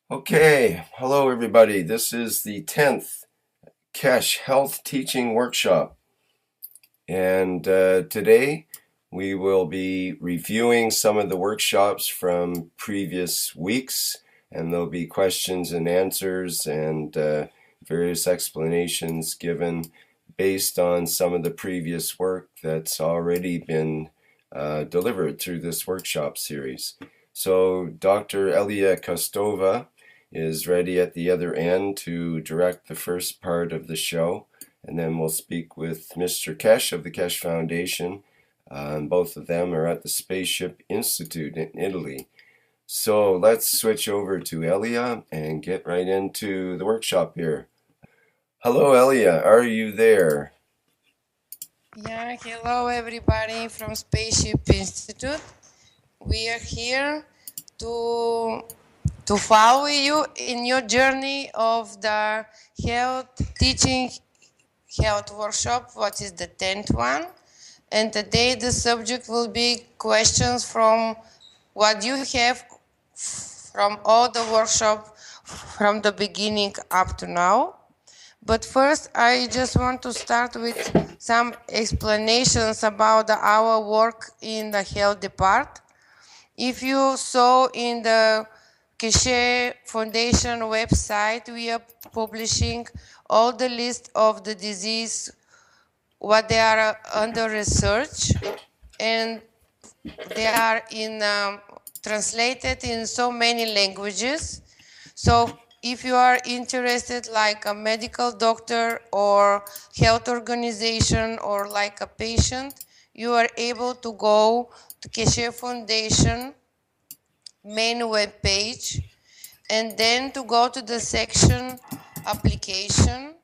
Okay, hello everybody. This is the 10th Keshe Health Teaching Workshop. And today we will be reviewing some of the workshops from previous weeks, and there'll be questions and answers and various explanations given based on some of the previous work that's already been delivered through this workshop series. So Dr. E.Kostova is ready at the other end to direct the first part of the show, and then we'll speak with Mr.MT.Keshe of the Keshe Foundation. Both of them are at the Spaceship Institute in Italy. So let's switch over to Elia and get right into the workshop here. Hello, Elia. Are you there? Yeah, hello everybody from Spaceship Institute. We are here to follow you in your journey of the health teaching health workshop, what is the 10th one. And today the subject will be questions from what you have from all the workshop from the beginning up to now. But first, I just want to start with some explanations about our work in the health department. If you saw in the Keshe Foundation website, we are publishing all the list of the disease, what they are under research, and they are translated in so many languages. So if you are interested like a medical doctor or health organization or like a patient, you are able to go to Keshe Foundation main web page and then to go to the section application.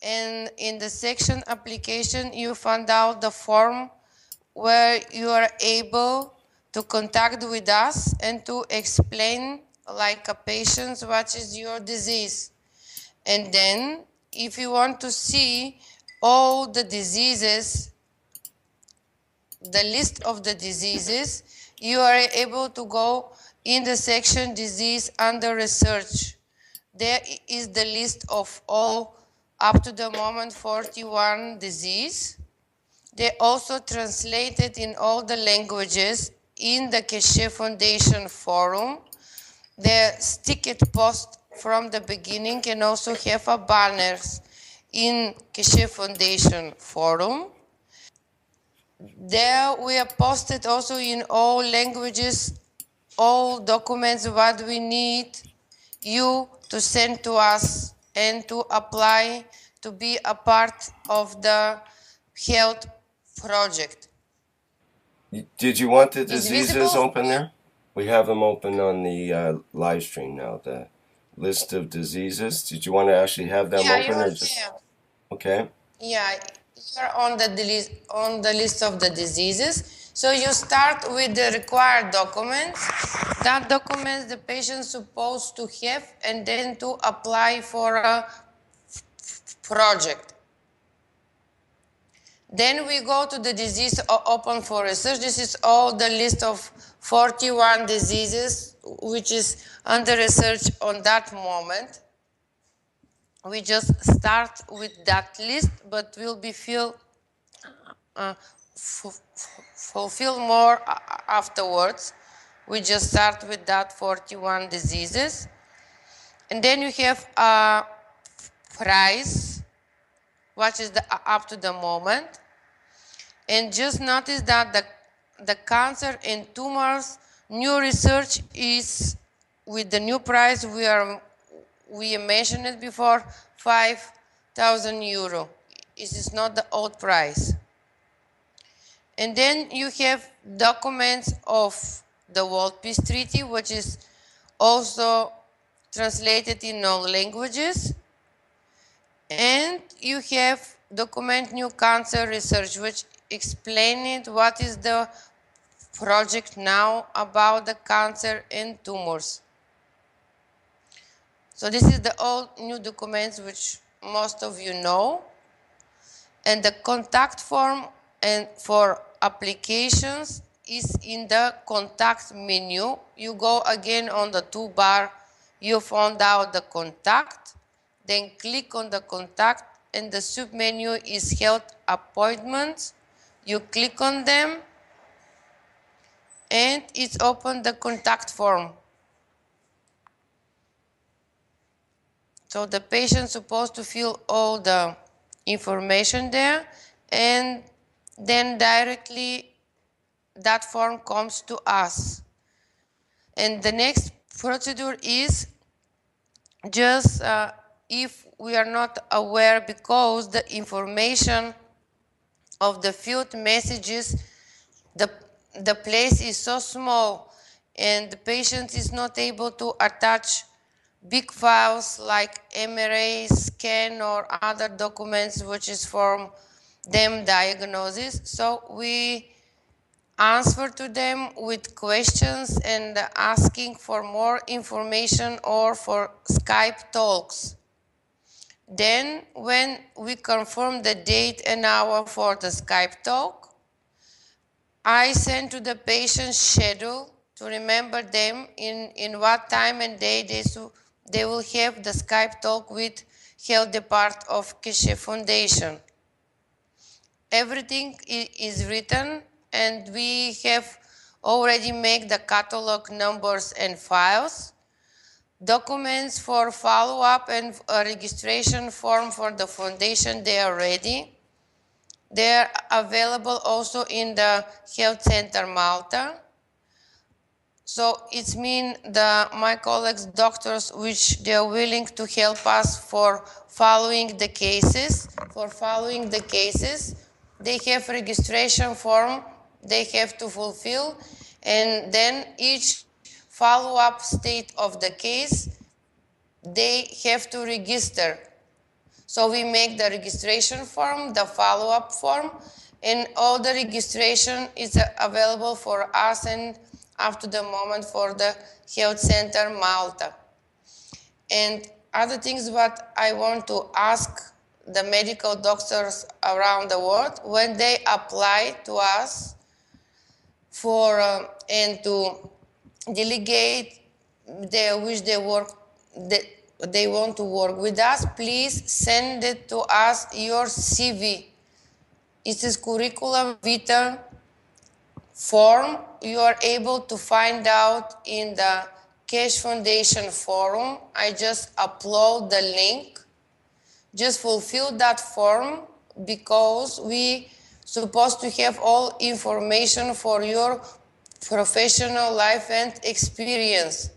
And in the section application, you find out the form where you are able to contact with us and to explain like a patient what is your disease. And then if you want to see all the diseases, the list of the diseases, you are able to go in the section disease under research. There is the list of all up to the moment 41 disease. They also translated in all the languages in the Keshe Foundation forum. They stick it post from the beginning and also have a banners in Keshe Foundation forum. There we are posted also in all languages, all documents what we need you to send to us and to apply to be a part of the health project. Did you want the Is diseases visible? open there? We have them open on the live stream now, the list of diseases. Did you want to actually have them Yeah, you open are or just... there. Okay. Yeah, you're on the list of the diseases. So you start with the required documents. That documents the patient supposed to have and then to apply for a project. Then we go to the disease open for research. This is all the list of 41 diseases which is under research on that moment. We just start with that list, but will be fulfill more afterwards. We just start with that 41 diseases. And then you have a price, what is the up to the moment. And just notice that the cancer and tumors new research is with the new price we mentioned it before, 5,000 euro. This is not the old price. And then you have documents of the World Peace Treaty, which is also translated in all languages. And you have document new cancer research, which explains what is the project now about the cancer and tumors. So this is the all new documents which most of you know. And the contact form and for applications is in the contact menu. You go again on the toolbar You found out the contact, then click on the contact, and the submenu is health appointments. You click on them, and it's open the contact form. So the patient's supposed to fill all the information there, and then directly that form comes to us. And the next procedure is just if we are not aware, because the information of the field messages, the place is so small and the patient is not able to attach big files like MRA, scan, or other documents which is from them diagnosis. So we answer to them with questions and asking for more information or for Skype talks. Then when we confirm the date and hour for the Skype talk, I send to the patient's schedule to remember them in what time and day they will have the Skype talk with health department of Keshe Foundation. Everything is written, and we have already made the catalog numbers and files, documents for follow-up, and a registration form for the foundation. They are ready. They are available also in the Health Center Malta. So it means my colleagues, doctors, which they are willing to help us for following the cases. They have registration form they have to fulfill, and then each follow-up state of the case, they have to register. So we make the registration form, the follow-up form, and all the registration is available for us and up to the moment for the Health Center Malta. And other things what I want to ask the medical doctors around the world, when they apply to us for and to delegate which they want to work with us, please send it to us, your CV. It is curriculum vitae form. You are able to find out in the Keshe Foundation forum. I just upload the link. Just fulfill that form, because we supposed to have all information for your professional life and experience.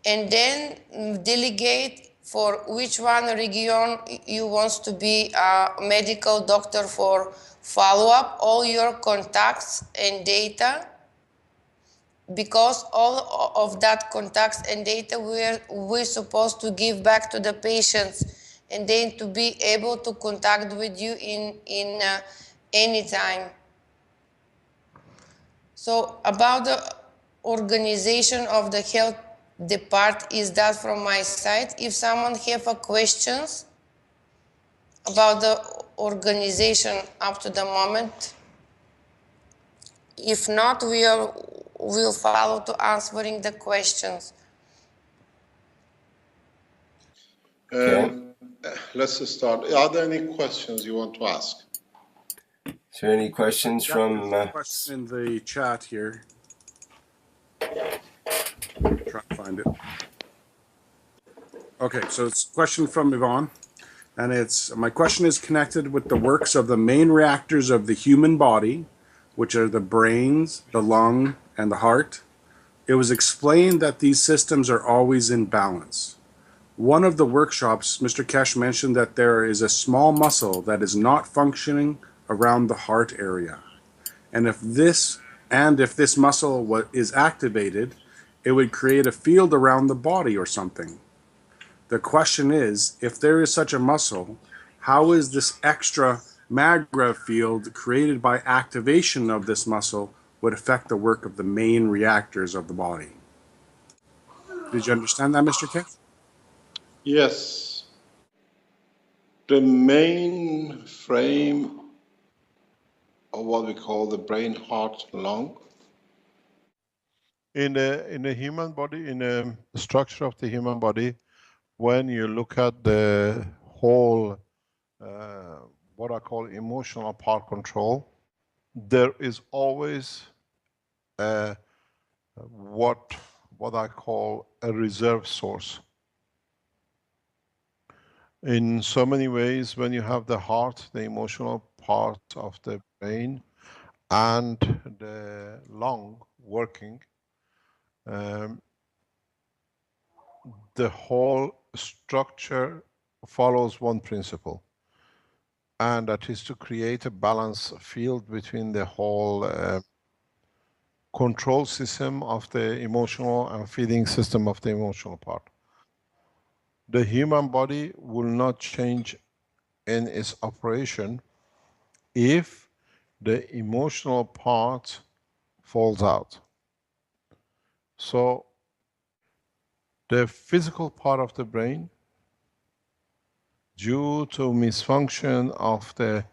And then delegate for which one region you want to be a medical doctor for follow-up, all your contacts and data, because all of that contacts and data we're supposed to give back to the patients, and then to be able to contact with you in any time. So about the organization of the health department, is that from my side. If someone have a questions about the organization up to the moment, if not, we'll follow to answering the questions. Okay. Let's start. Are there any questions you want to ask? Is there any questions from? There's a question in the chat here. Try to find it. Okay, so it's a question from Yvonne, and it's, my question is connected with the works of the main reactors of the human body, which are the brains, the lung, and the heart. It was explained that these systems are always in balance. One of the workshops, Mr. Keshe mentioned that there is a small muscle that is not functioning around the heart area. And if this muscle is activated, it would create a field around the body or something. The question is, if there is such a muscle, how is this extra magnetic field created by activation of this muscle would affect the work of the main reactors of the body? Did you understand that, Mr. Keshe? Yes. The main frame of what we call the brain, heart, lung In a human body, in a structure of the human body, when you look at the whole, what I call emotional part control, there is always a, what I call a reserve source. In so many ways, when you have the heart, the emotional part of the brain, and the lung working, the whole structure follows one principle, and that is to create a balance field between the whole control system of the emotional and feeding system of the emotional part. The human body will not change in its operation if the emotional part falls out. So the physical part of the brain, due to misfunction of the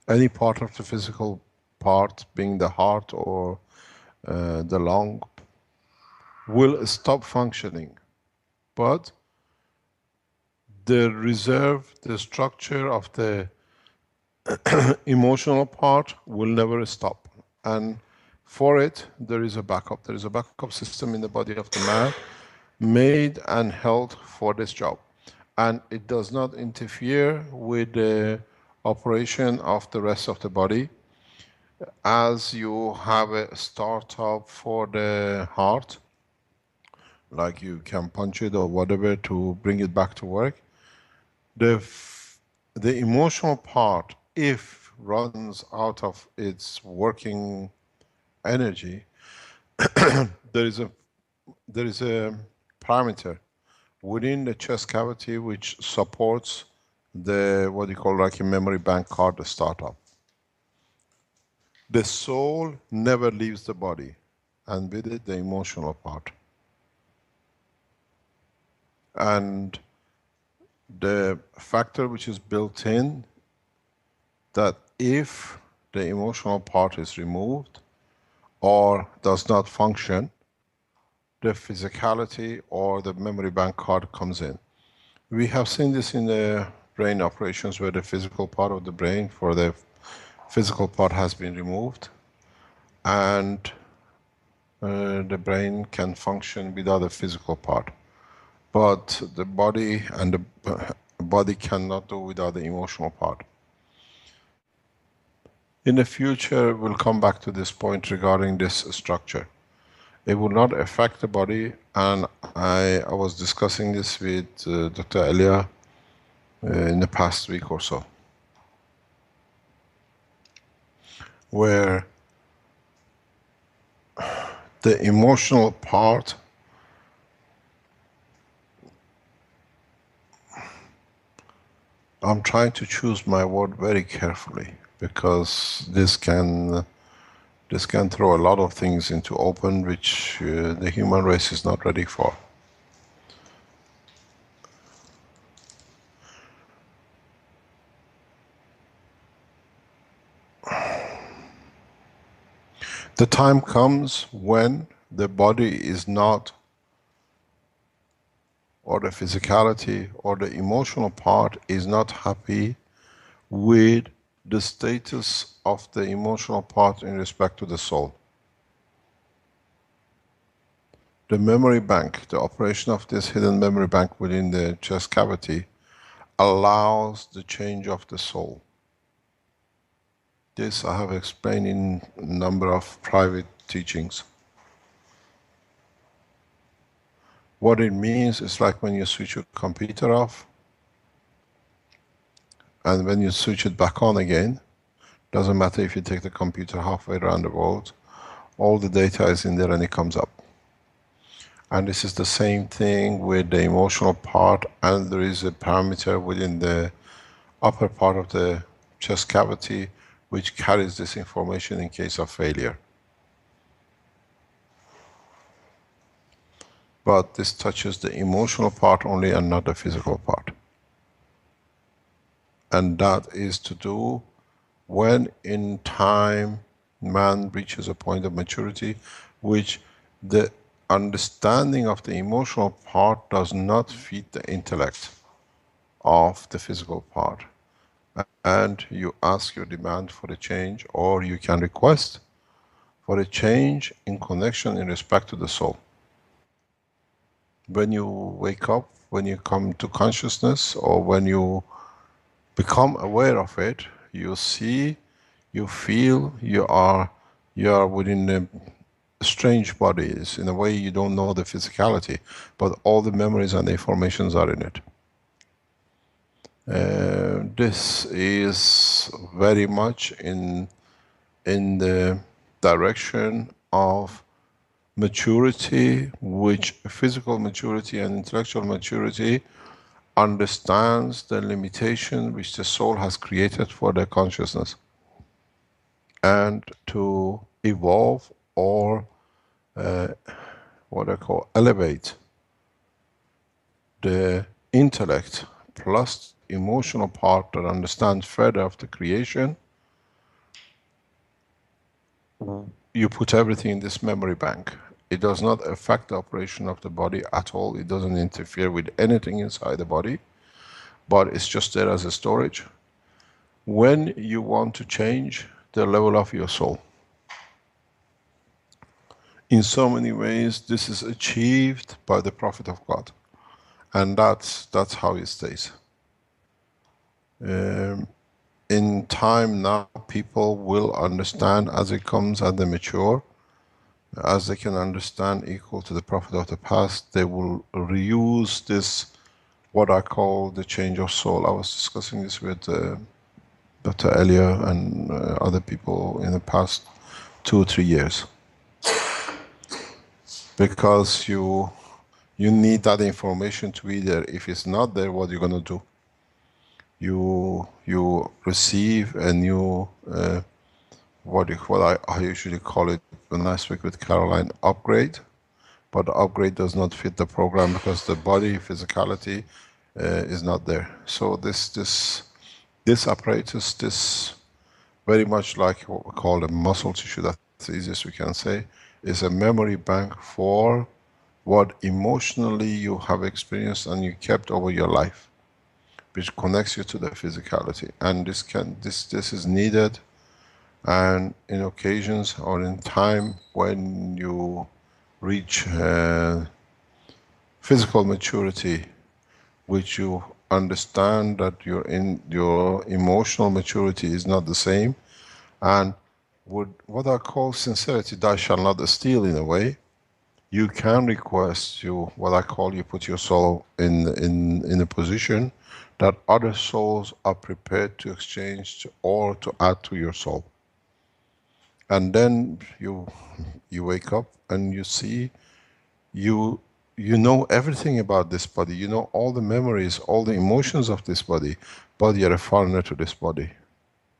any part of the physical part, being the heart or the lung, will stop functioning. But the reserve, the structure of the emotional part will never stop. And for it, there is a backup. There is a backup system in the body of the man made and held for this job. And it does not interfere with the operation of the rest of the body. As you have a startup for the heart, like you can punch it or whatever to bring it back to work, the emotional part, if runs out of its working energy, there is a parameter within the chest cavity which supports the, what you call like a memory bank card, the startup. The soul never leaves the body, and with it the emotional part. And the factor which is built in, that if the emotional part is removed or does not function, the physicality or the memory bank card comes in. We have seen this in the brain operations where the physical part of the brain for the physical part has been removed, and the brain can function without the physical part. But the body and the body cannot do without the emotional part. In the future, we'll come back to this point regarding this structure. It will not affect the body, and I was discussing this with Dr. Elia in the past week or so, where the emotional part I'm trying to choose my word very carefully, because this can throw a lot of things into open which the human race is not ready for. The time comes when the body is not, or the physicality or the emotional part is not happy with the status of the emotional part in respect to the soul. The memory bank, the operation of this hidden memory bank within the chest cavity allows the change of the soul. This I have explained in a number of private teachings. What it means is like when you switch your computer off, and when you switch it back on again, doesn't matter if you take the computer halfway around the world, all the data is in there and it comes up. And this is the same thing with the emotional part, and there is a parameter within the upper part of the chest cavity which carries this information in case of failure. But this touches the emotional part only and not the physical part. And that is to do when in time man reaches a point of maturity which the understanding of the emotional part does not feed the intellect of the physical part. And you ask your demand for a change, or you can request for a change in connection in respect to the soul. When you wake up, when you come to consciousness, or when you become aware of it, you see, you feel, you are within the strange bodies. In a way, you don't know the physicality, but all the memories and the informations are in it. This is very much in the direction of maturity, which physical maturity and intellectual maturity understands the limitation which the soul has created for their consciousness, and to evolve or what I call elevate the intellect plus emotional part that understands further of the creation. You put everything in this memory bank. It does not affect the operation of the body at all. It doesn't interfere with anything inside the body, but it's just there as a storage. When you want to change the level of your soul, in so many ways, this is achieved by the Prophet of God. And that's how it stays. In time now, people will understand as it comes, as they mature, as they can understand equal to the Prophet of the past, they will reuse this, what I call the change of soul. I was discussing this with Dr. Elia and other people in the past 2 or 3 years. Because you need that information to be there. If it's not there, what are you going to do? You receive a new, what I usually call it when I speak with Caroline, upgrade. But the upgrade does not fit the program because the body physicality is not there. So this apparatus, this very much like what we call the muscle tissue, that's the easiest we can say, is a memory bank for what emotionally you have experienced and you kept over your life, which connects you to the physicality. And this is needed, and in occasions or in time when you reach physical maturity, which you understand that your emotional maturity is not the same, and what I call sincerity, thou shalt not steal, in a way, you can request, what I call, you put your soul in a position that other souls are prepared to exchange or to add to your soul. And then you wake up and you see, you know everything about this body, you know all the memories, all the emotions of this body, but you're a foreigner to this body.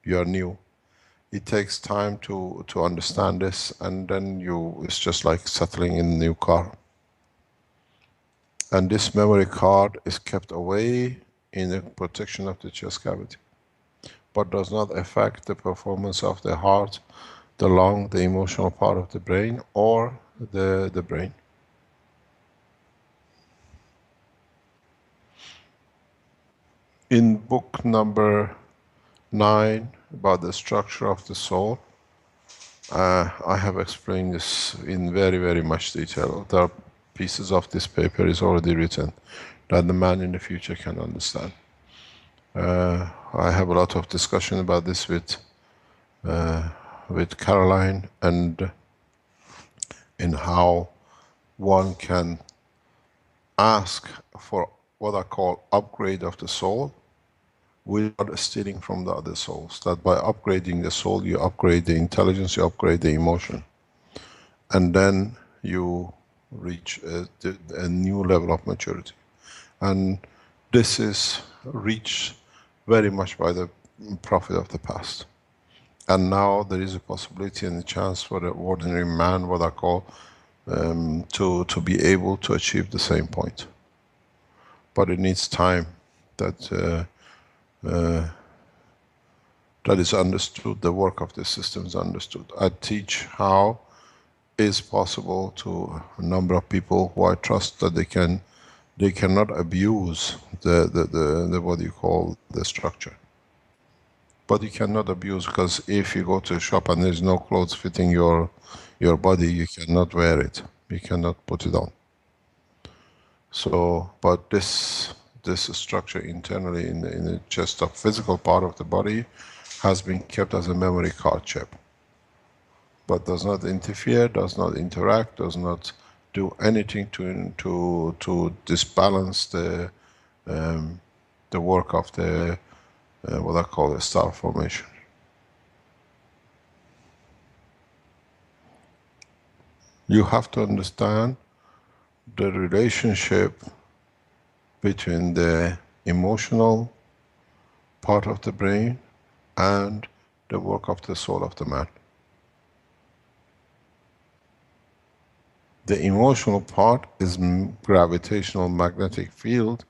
You are new. It takes time to understand this, and then it's just like settling in a new car. And this memory card is kept away in the protection of the chest cavity, but does not affect the performance of the heart, the lung, the emotional part of the brain, or the brain. In book number 9, about the structure of the soul, I have explained this in very, very much detail. There are pieces of this paper is already written that the man in the future can understand. I have a lot of discussion about this with Caroline, and in how one can ask for what I call upgrade of the soul without stealing from the other souls. That by upgrading the soul, you upgrade the intelligence, you upgrade the emotion. And then you reach a new level of maturity. And this is reached very much by the Prophet of the past. And now there is a possibility and a chance for the ordinary man, what I call, to be able to achieve the same point. But it needs time. That that is understood, the work of the system is understood. I teach how is possible to a number of people who I trust that they cannot abuse the what you call the structure. But you cannot abuse, because if you go to a shop and there's no clothes fitting your body, you cannot wear it. You cannot put it on. So, but this structure internally in the chest of physical part of the body has been kept as a memory card chip, but does not interfere, does not interact, does not do anything to disbalance the work of the what I call a star formation. You have to understand the relationship between the emotional part of the brain and the work of the soul of the man. The emotional part is gravitational magnetic field,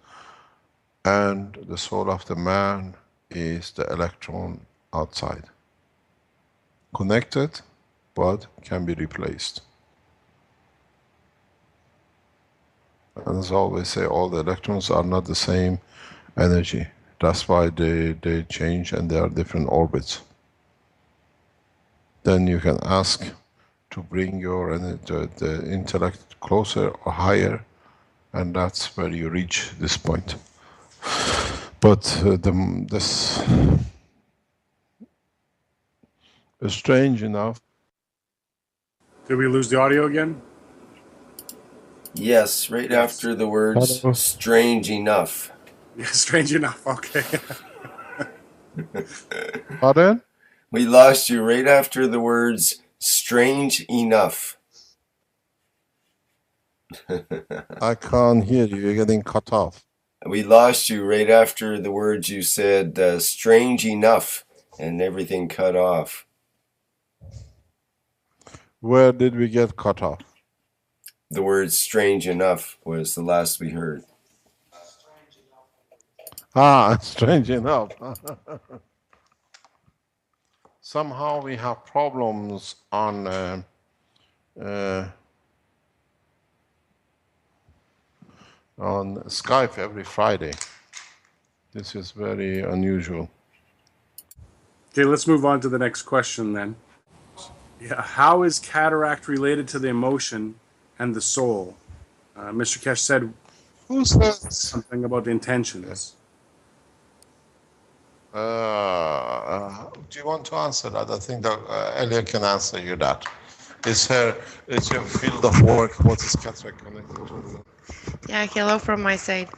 and the soul of the man is the electron outside. Connected, but can be replaced. And as I always say, all the electrons are not the same energy. That's why they change and they are different orbits. Then you can ask to bring your the intellect closer or higher, and that's where you reach this point. But this is strange enough. Did we lose the audio again? Yes, right Yes. after the words Hello. strange enough. Yeah, strange enough. Okay. Pardon? We lost you right after the words strange enough. I can't hear you, you're getting cut off. We lost you right after the words you said strange enough, and everything cut off. Where did we get cut off? The word strange enough was the last we heard. Ah, strange enough. Somehow we have problems on Skype every Friday. This is very unusual. Okay, let's move on to the next question then. Yeah, how is cataract related to the emotion and the soul? Mr. Keshe said Who says? something about the intentions. Do you want to answer that? I think that Elia can answer you that. It's your field of work. What is cataract connected to? Yeah, hello from my side.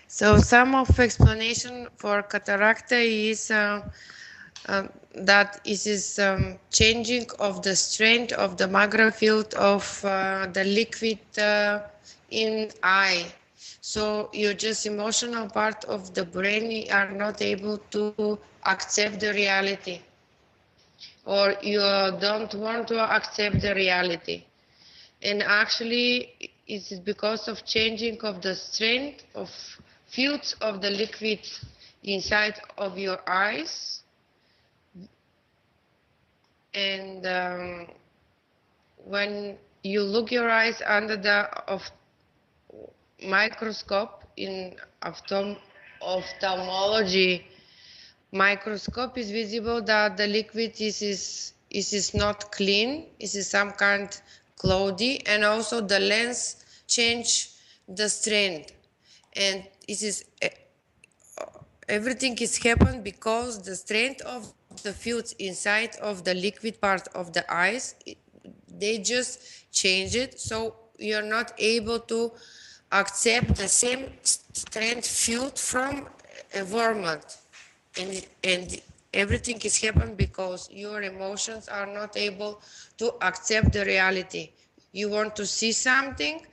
So some of explanation for cataract is that it is changing of the strength of the magnetic field of the liquid in eye. So your just emotional part of the brain are not able to accept the reality, or you don't want to accept the reality. And actually it is because of changing of the strength of fields of the liquid inside of your eyes. And when you look your eyes under the microscope in ophthalmology microscope, is visible that the liquid is not clean, it is some kind cloudy, and also the lens change the strength, and it is everything is happened because the strength of the fields inside of the liquid part of the eyes, they just change it, so you're not able to accept the same strength field from environment. And everything is happened because your emotions are not able to accept the reality. You want to see something,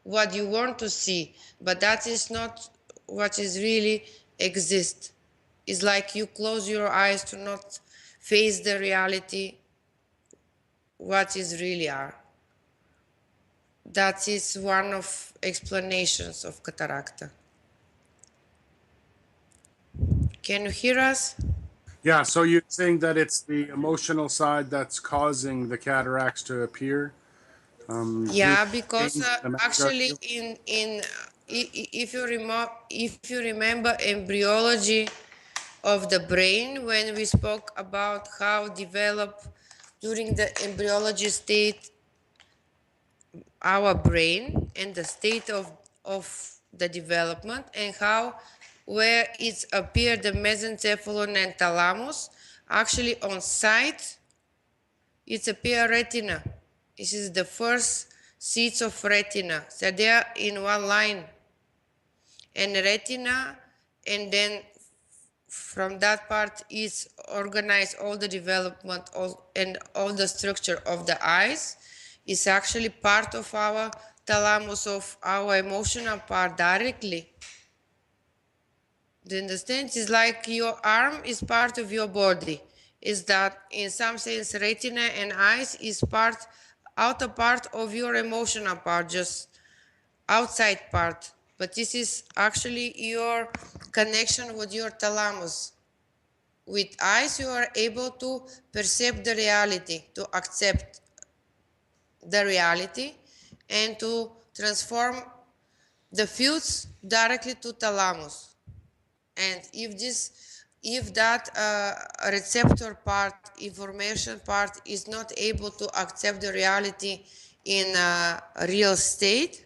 what you want to see, but that is not what is really exist. It's like you close your eyes to not face the reality, what is really are. That is one of explanations of cataract. Can you hear us? Yeah, so you're saying that it's the emotional side that's causing the cataracts to appear? Due Yeah, to because change in the actually, macro- if you remember embryology of the brain, when we spoke about how develop during the embryology state our brain and the state of the development, and how where it's appeared the mesencephalon and thalamus, actually on site it's appear retina. This is the first seeds of retina, so they are in one line, and retina, and then from that part is organized all the development and all the structure of the eyes is actually part of our thalamus, of our emotional part directly. Do you understand? It's like your arm is part of your body. Is that in some sense retina and eyes is part, outer part of your emotional part, just outside part. But this is actually your connection with your thalamus. With eyes, you are able to perceive the reality, to accept the reality, and to transform the fields directly to thalamus. And if that receptor part, information part, is not able to accept the reality in a real state,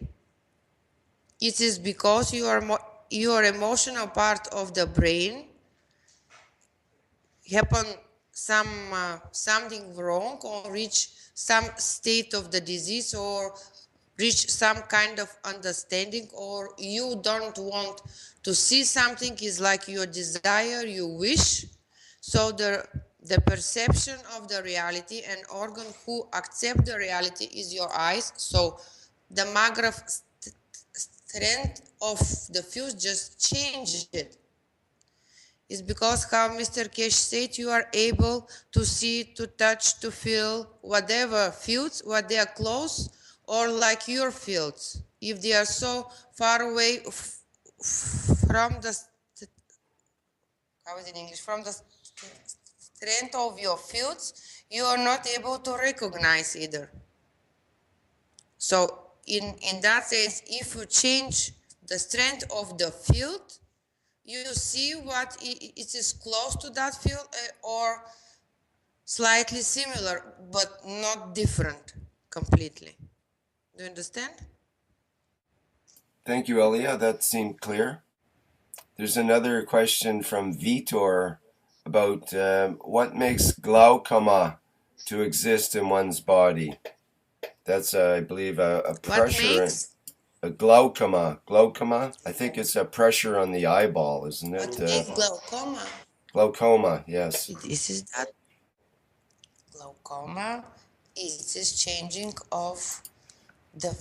it is because your emotional part of the brain happen something wrong, or reach some state of the disease, or reach some kind of understanding, or you don't want to see something, is like your desire, you wish. So the perception of the reality and organ who accept the reality is your eyes. So the magraph strength of the fuse just changed it. Is because how Mr.Keshe said, you are able to see, to touch, to feel whatever fields, what they are close, or like your fields. If they are so far away from the, how is it in English, from the strength of your fields, you are not able to recognize either. So in that sense, if you change the strength of the field, you see what it is close to that field, or slightly similar, but not different completely. Do you understand? Thank you, Elia. That seemed clear. There's another question from Vitor about what makes glaucoma to exist in one's body. That's, I believe, a pressure. What makes? A glaucoma. Glaucoma? I think it's a pressure on the eyeball, isn't it? What makes glaucoma? Glaucoma, yes. This is that. Glaucoma is this changing of the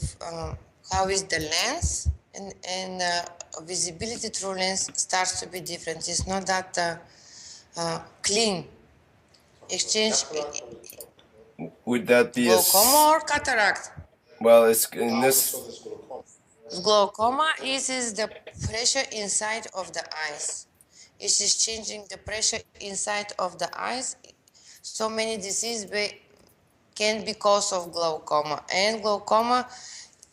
how is the lens, and visibility through lens starts to be different. It's not that clean. Exchange. Would that be Glaucoma or cataract? Well, it's in this. Glaucoma is the pressure inside of the eyes. It is changing the pressure inside of the eyes. So many diseases can be cause of glaucoma, and glaucoma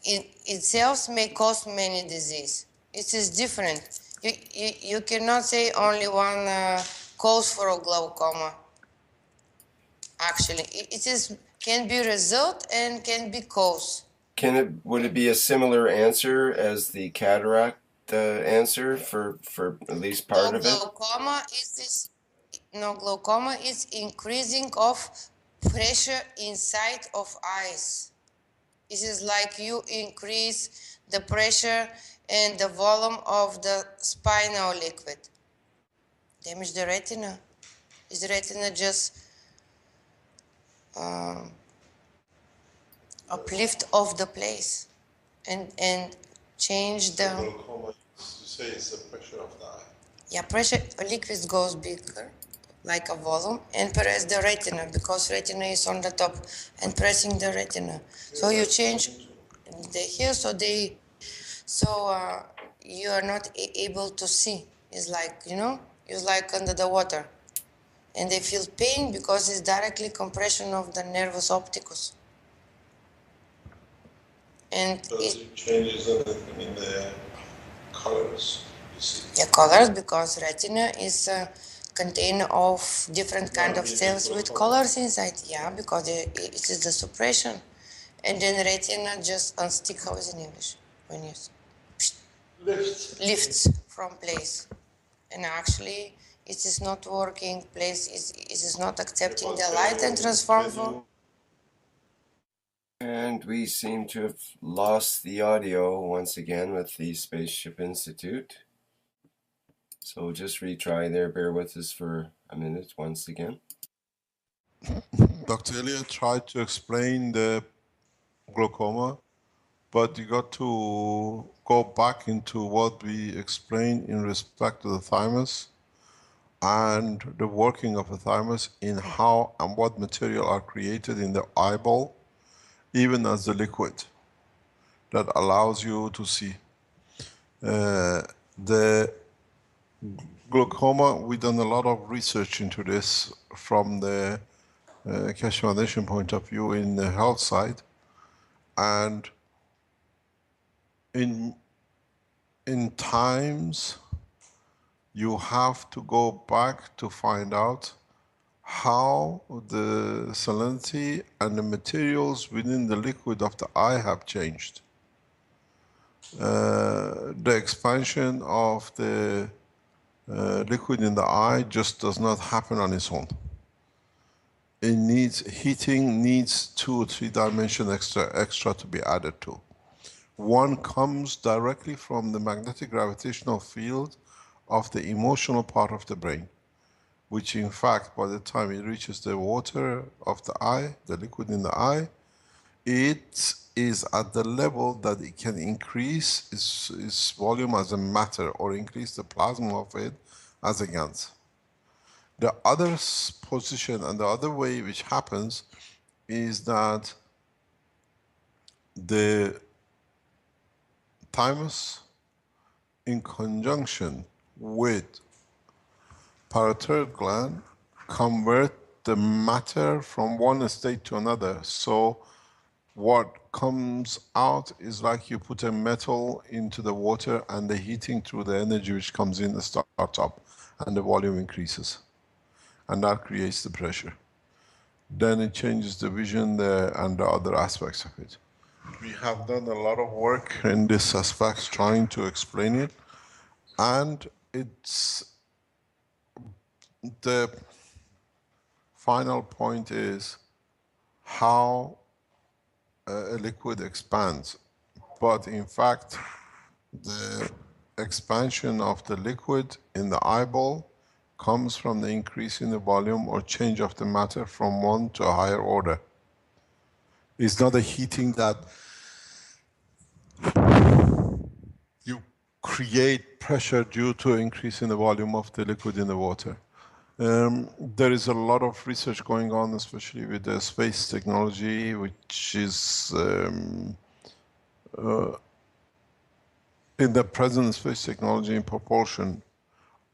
in itself may cause many diseases. It is different. You cannot say only one cause for a glaucoma. Actually, it is can be result and can be cause. Would it be a similar answer as the cataract answer for at least part of it? Glaucoma is increasing of pressure inside of eyes. It is like you increase the pressure and the volume of the spinal liquid. Damage the retina. Is the retina just uplift of the place and change the. Glaucoma, you say it's the pressure of the eye. Yeah, pressure liquid goes bigger, like a volume, and press the retina, because retina is on the top, and pressing the retina. So you change the here, so you are not able to see. It's like, it's like under the water. and they feel pain because it's directly compression of the nervus opticus. And Does it changes anything in the colors you see? the colors, because retina is contained of different kind of cells with colors inside. Yeah, because it is the suppression, and then retina just unstick. How is in English when you lifts from place, and actually it is not working. Place is not accepting the light and transform for. And we seem to have lost the audio once again with the Spaceship Institute. So just retry there. Bear with us for a minute once again. Dr. Elliot tried to explain the glaucoma, but you got to go back into what we explained in respect to the thymus and the working of the thymus in how and what material are created in the eyeball, even as the liquid that allows you to see. The glaucoma, we've done a lot of research into this from the Keshe Foundation point of view in the health side, and in times you have to go back to find out how the salinity and the materials within the liquid of the eye have changed. The expansion of the liquid in the eye just does not happen on its own. It needs heating, needs 2 or 3 dimensions extra to be added to. One comes directly from the magnetic gravitational field of the emotional part of the brain, which in fact, by the time it reaches the water of the eye, the liquid in the eye, it is at the level that it can increase its volume as a matter or increase the plasma of it as a Gans. The other position and the other way which happens is that the thymus in conjunction with parotid gland convert the matter from one state to another. So what comes out is like you put a metal into the water and the heating through the energy which comes in starts up and the volume increases. And that creates the pressure. Then it changes the vision and the other aspects of it. We have done a lot of work in this aspect trying to explain it, and it's the final point is how a liquid expands. But in fact, the expansion of the liquid in the eyeball comes from the increase in the volume or change of the matter from one to a higher order. It's not a heating that you create pressure due to increase in the volume of the liquid in the water. There is a lot of research going on, especially with the space technology, which is in the present space technology in propulsion.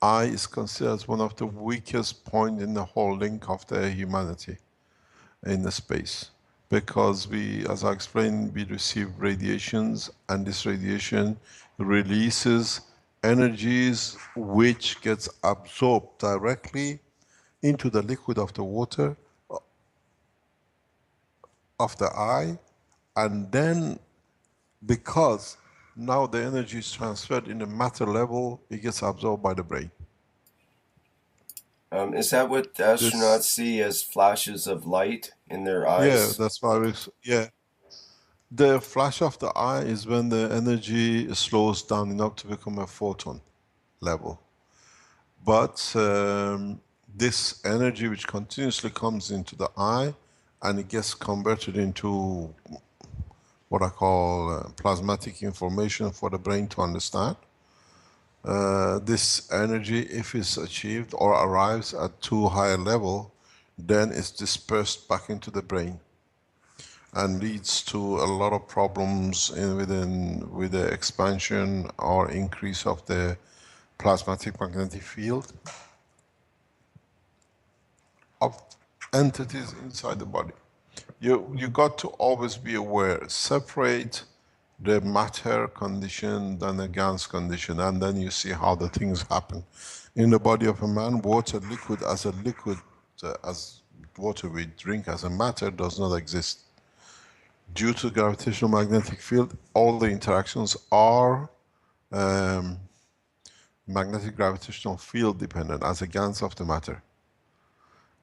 Eye is considered as one of the weakest points in the whole link of the humanity in the space. Because we, as I explained, we receive radiations, and this radiation releases energies which gets absorbed directly into the liquid of the water of the eye, and then because now the energy is transferred in a matter level, it gets absorbed by the brain. Is that what astronauts see as flashes of light in their eyes? Yeah, that's why the flash of the eye is when the energy slows down enough to become a photon level. But this energy which continuously comes into the eye and it gets converted into what I call plasmatic information for the brain to understand. This energy, if it's achieved or arrives at too high a level, then it's dispersed back into the brain and leads to a lot of problems with the expansion or increase of the plasmatic magnetic field. of entities inside the body. You got to always be aware, separate the matter condition than the Gans condition, and then you see how the things happen. In the body of a man, water liquid, as water we drink as a matter does not exist. Due to gravitational magnetic field, all the interactions are magnetic gravitational field dependent as a Gans of the matter.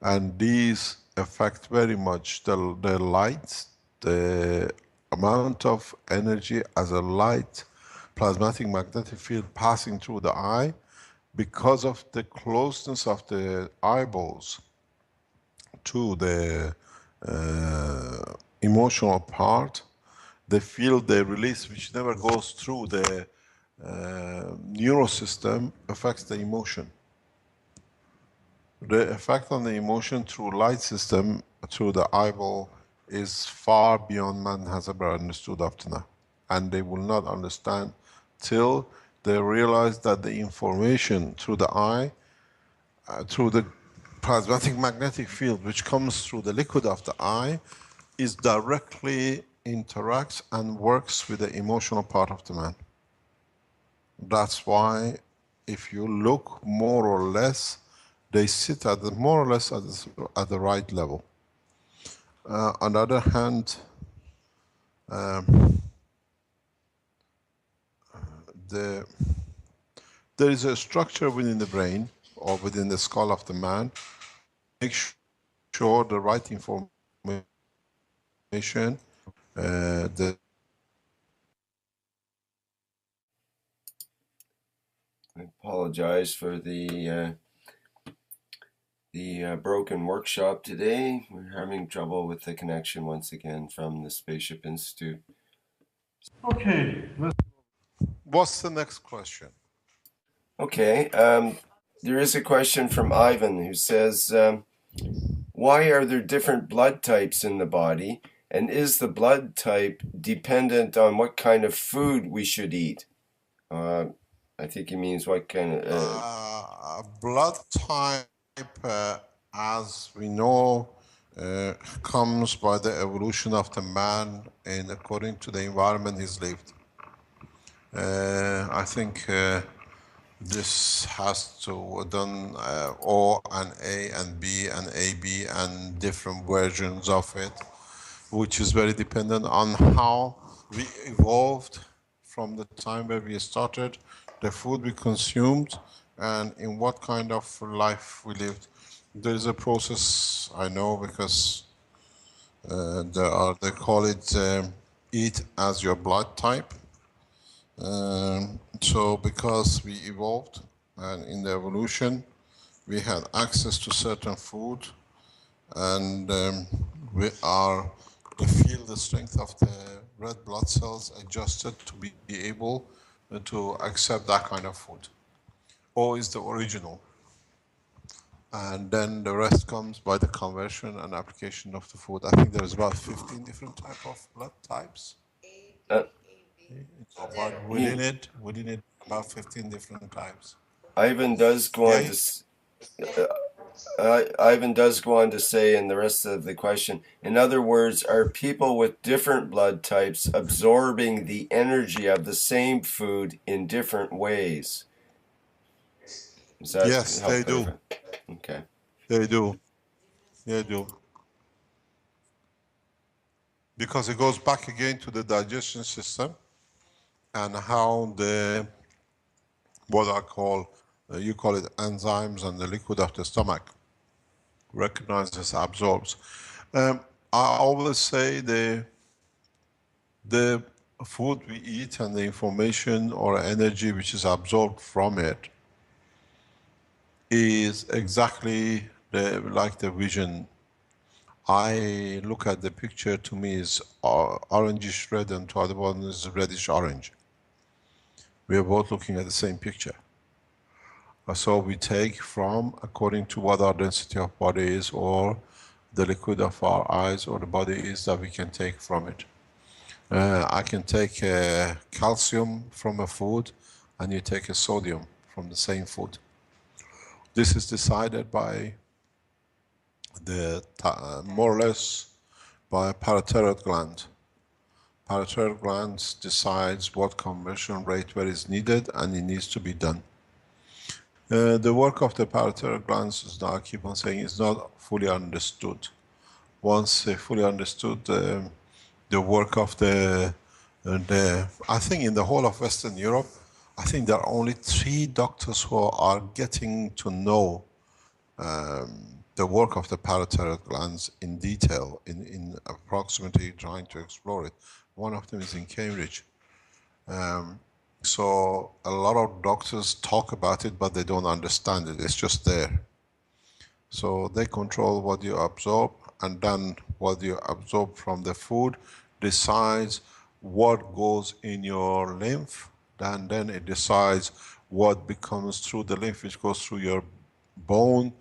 And these affect very much the light, the amount of energy as a light plasmatic magnetic field passing through the eye. Because of the closeness of the eyeballs to the emotional part, the field they release, which never goes through the neural system, affects the emotion. The effect on the emotion through light system, through the eyeball, is far beyond man has ever understood up to now. And they will not understand till they realize that the information through the eye, through the plasmatic magnetic field which comes through the liquid of the eye, is directly interacts and works with the emotional part of the man. That's why if you look more or less, they sit at the more or less at the right level. On the other hand, there is a structure within the brain or within the skull of the man. Make sure the right information, the I apologize for the broken workshop today. We're having trouble with the connection once again from the Spaceship Institute. Okay. What's the next question? Okay, there is a question from Ivan who says, why are there different blood types in the body, and is the blood type dependent on what kind of food we should eat? I think he means what kind of... Blood type, as we know, comes by the evolution of the man and according to the environment he's lived. I think this has to done O and A and B and AB and different versions of it, which is very dependent on how we evolved from the time where we started, the food we consumed, and in what kind of life we lived. There is a process I know because they call it eat as your blood type. So because we evolved and in the evolution we had access to certain food, and we are the strength of the red blood cells adjusted to be able to accept that kind of food. O is the original, and then the rest comes by the conversion and application of the food. I think there's about 15 different type of blood types. But within it, about 15 different types. Ivan does go on to... Ivan does go on to say in the rest of the question, in other words, are people with different blood types absorbing the energy of the same food in different ways? Yes, they do. Okay. They do. They do. Because it goes back again to the digestion system and how what I call, you call it enzymes and the liquid of the stomach recognizes, absorbs. I always say the food we eat and the information or energy which is absorbed from it is exactly like the vision. I look at the picture, to me is orangish red and to other one is reddish orange. We are both looking at the same picture. So we take from according to what our density of body is, or the liquid of our eyes or the body is that we can take from it. I can take calcium from a food and you take a sodium from the same food. This is decided by more or less by parathyroid gland. Parathyroid gland decides what conversion rate where is needed, and it needs to be done. The work of the parathyroid glands is now, I keep on saying, is not fully understood. Once fully understood, the work of I think in the whole of Western Europe, I think there are only 3 doctors who are getting to know the work of the parathyroid glands in detail, in approximately trying to explore it. One of them is in Cambridge. So a lot of doctors talk about it, but they don't understand it. It's just there. So they control what you absorb, and then what you absorb from the food decides what goes in your lymph, and then it decides what becomes through the lymph, which goes through your bone,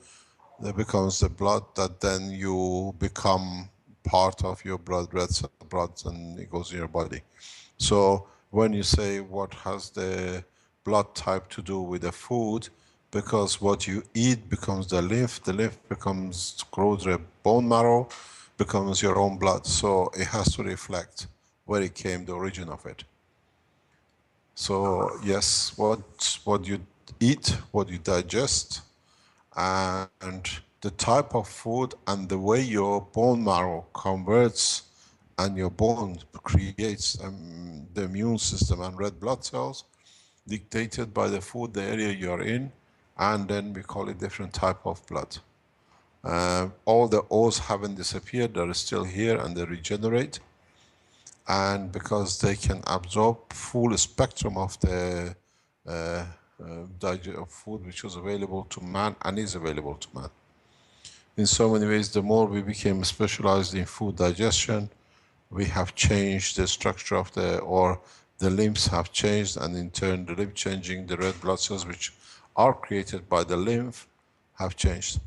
that becomes the blood, that then you become part of your blood, red cell blood, and it goes in your body. So when you say what has the blood type to do with the food, because what you eat becomes the lymph becomes, grows the bone marrow, becomes your own blood. So it has to reflect where it came, the origin of it. So yes, what you eat, what you digest, and the type of food and the way your bone marrow converts and your bone creates the immune system and red blood cells, dictated by the food, the area you're in, and then we call it different type of blood. All the O's haven't disappeared, they're still here and they regenerate. And because they can absorb full spectrum of the of food which was available to man and is available to man. In so many ways, the more we became specialized in food digestion, we have changed the structure of the limbs have changed, and in turn the lymph changing, the red blood cells which are created by the lymph have changed.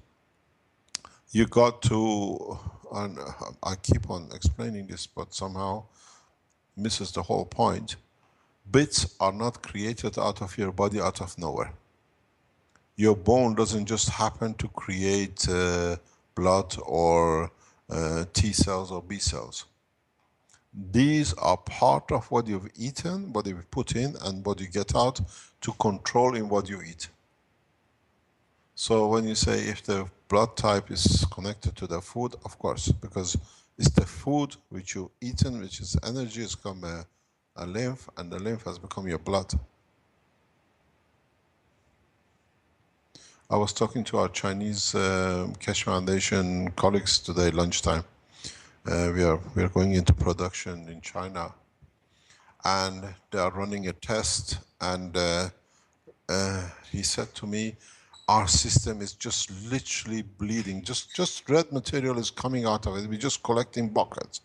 You got to, and I keep on explaining this, but somehow misses the whole point. Bits are not created out of your body out of nowhere. Your bone doesn't just happen to create blood or T cells or B cells. These are part of what you've eaten, what you've put in, and what you get out to control in what you eat. So when you say if the blood type is connected to the food, of course, because it's the food which you've eaten, which is energy, has become a lymph, and the lymph has become your blood. I was talking to our Chinese Keshe Foundation colleagues today lunchtime. We are going into production in China, and they are running a test, and he said to me, our system is just literally bleeding, just red material is coming out of it, we're just collecting buckets.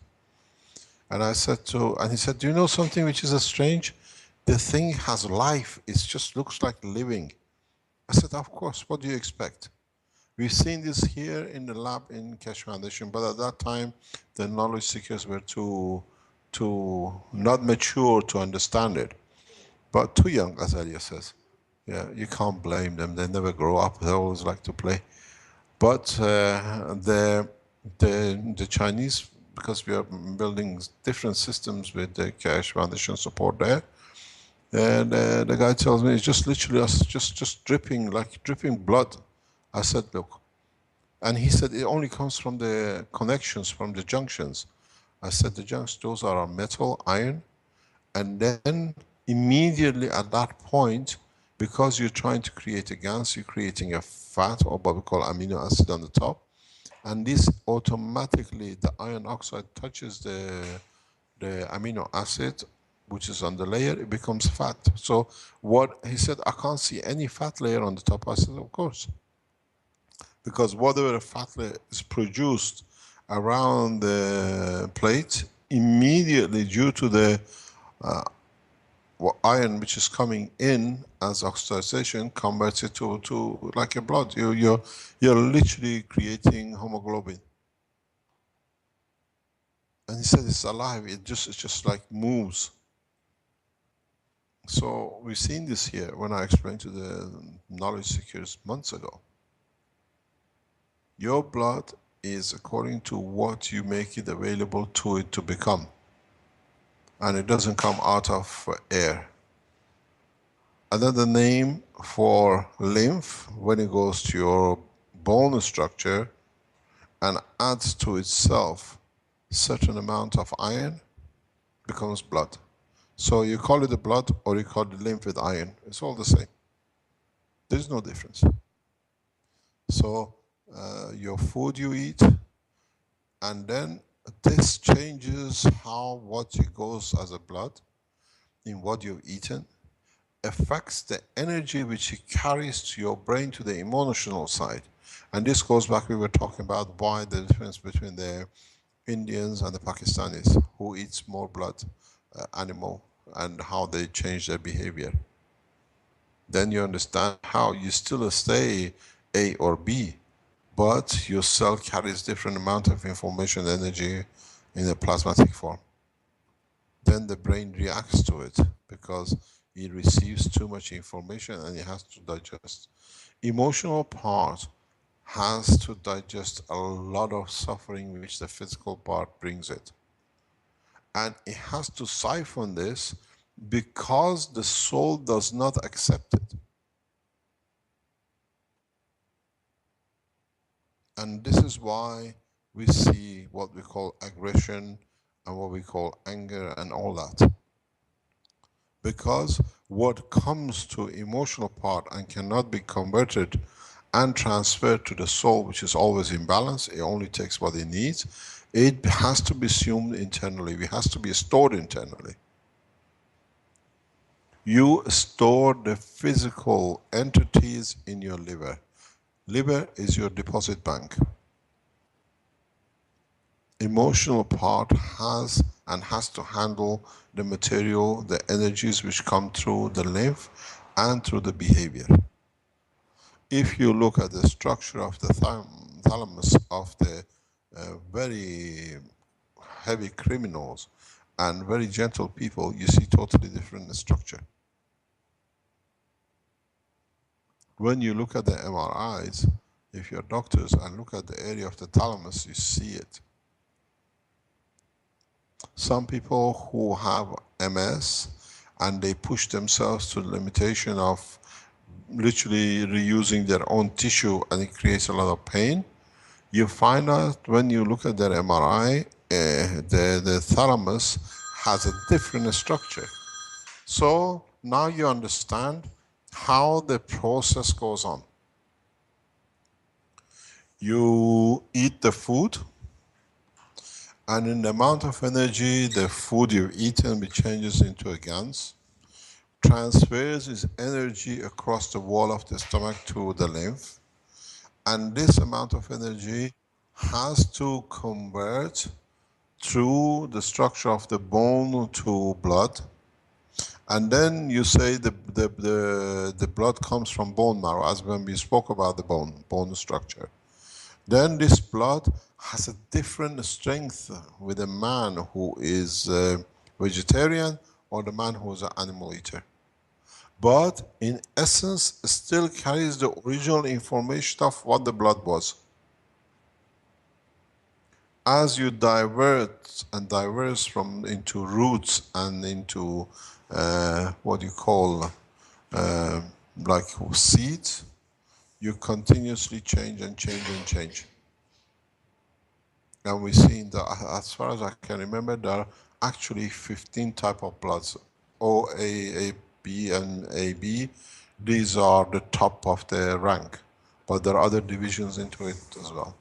And I said and he said, do you know something which is strange? The thing has life, it just looks like living. I said, of course, what do you expect? We've seen this here in the lab in Keshe Foundation, but at that time, the knowledge seekers were too not mature to understand it. But too young, as Elia says. Yeah, you can't blame them. They never grow up. They always like to play. But the Chinese, because we are building different systems with the Keshe Foundation support there, and the guy tells me it's just literally us, just dripping, like dripping blood. I said, look. And he said it only comes from the connections, from the junctions. I said the junctions, those are metal, iron, and then immediately at that point, because you're trying to create a Gans, you're creating a fat, or what we call amino acid on the top, and this automatically, the iron oxide touches the amino acid, which is on the layer, it becomes fat. So what he said, I can't see any fat layer on the top. I said, of course. Because whatever fat layer is produced around the plate, immediately due to the iron which is coming in as oxidation, converts it to like a blood. You're literally creating hemoglobin. And he said it's alive, it just like moves. So we've seen this here when I explained to the knowledge seekers months ago. Your blood is according to what you make it available to it to become. And it doesn't come out of air. Another name for lymph, when it goes to your bone structure and adds to itself certain amount of iron, becomes blood. So you call it the blood or you call it lymph with iron. It's all the same. There's no difference. So your food you eat, and then this changes how what it goes as a blood in what you've eaten, affects the energy which it carries to your brain, to the emotional side. And this goes back, we were talking about why the difference between the Indians and the Pakistanis, who eats more blood animal, and how they change their behavior. Then you understand how you still stay A or B, but your cell carries different amount of information energy in a plasmatic form. Then the brain reacts to it because it receives too much information and it has to digest. Emotional part has to digest a lot of suffering which the physical part brings it. And it has to siphon this because the soul does not accept it. And this is why we see what we call aggression and what we call anger and all that. Because what comes to emotional part and cannot be converted and transferred to the soul, which is always in balance, it only takes what it needs, it has to be assumed internally, it has to be stored internally. You store the physical entities in your liver. Liver is your deposit bank. Emotional part has to handle the material, the energies which come through the lymph and through the behavior. If you look at the structure of the thalamus of the very heavy criminals and very gentle people, you see totally different structure. When you look at the MRIs, if you're doctors and look at the area of the thalamus, you see it. Some people who have MS and they push themselves to the limitation of literally reusing their own tissue and it creates a lot of pain, you find out when you look at their MRI, the thalamus has a different structure. So now you understand how the process goes on. You eat the food, and in the amount of energy the food you've eaten which changes into a Gans, transfers its energy across the wall of the stomach to the lymph, and this amount of energy has to convert through the structure of the bone to blood. And then you say the blood comes from bone marrow, as when we spoke about the bone structure. Then this blood has a different strength with a man who is vegetarian or the man who is an animal eater. But in essence, still carries the original information of what the blood was. As you divert and diverse from into roots and into what you call like seeds, you continuously change and change and change. And we see in the, as far as I can remember, there are actually 15 type of bloods, O, A, B, and AB. These are the top of the rank, but there are other divisions into it as well.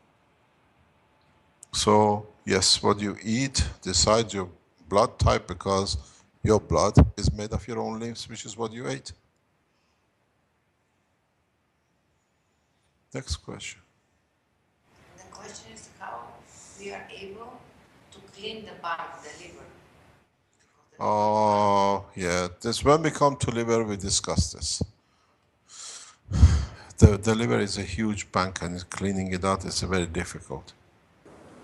So yes, what you eat decides your blood type, because your blood is made of your own lymphs, which is what you ate. Next question. The question is how we are able to clean the body, the liver. Oh, yeah. This, when we come to liver, we discuss this. The liver is a huge bank, and cleaning it out is very difficult.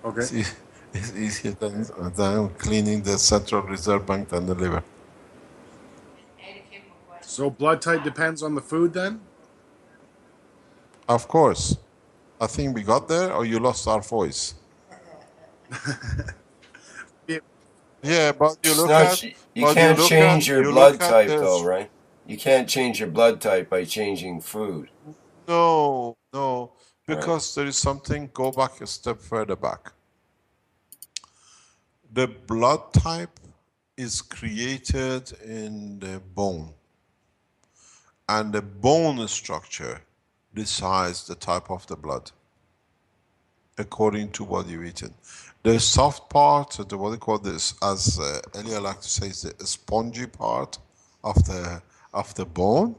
Okay. It's easier than cleaning the central reserve bank than the liver. So blood type depends on the food then? Of course. I think we got there, or you lost our voice. Yeah, but you It's look not. at, You can't change your you look blood at type, though, this. right? You can't change your blood type by changing food. No, no, Right. because there is something. Go back a step further back. The blood type is created in the bone, and the bone structure decides the type of the blood according to what you've eaten. The soft part, what they call this, as Elia like to say, is the spongy part of the bone.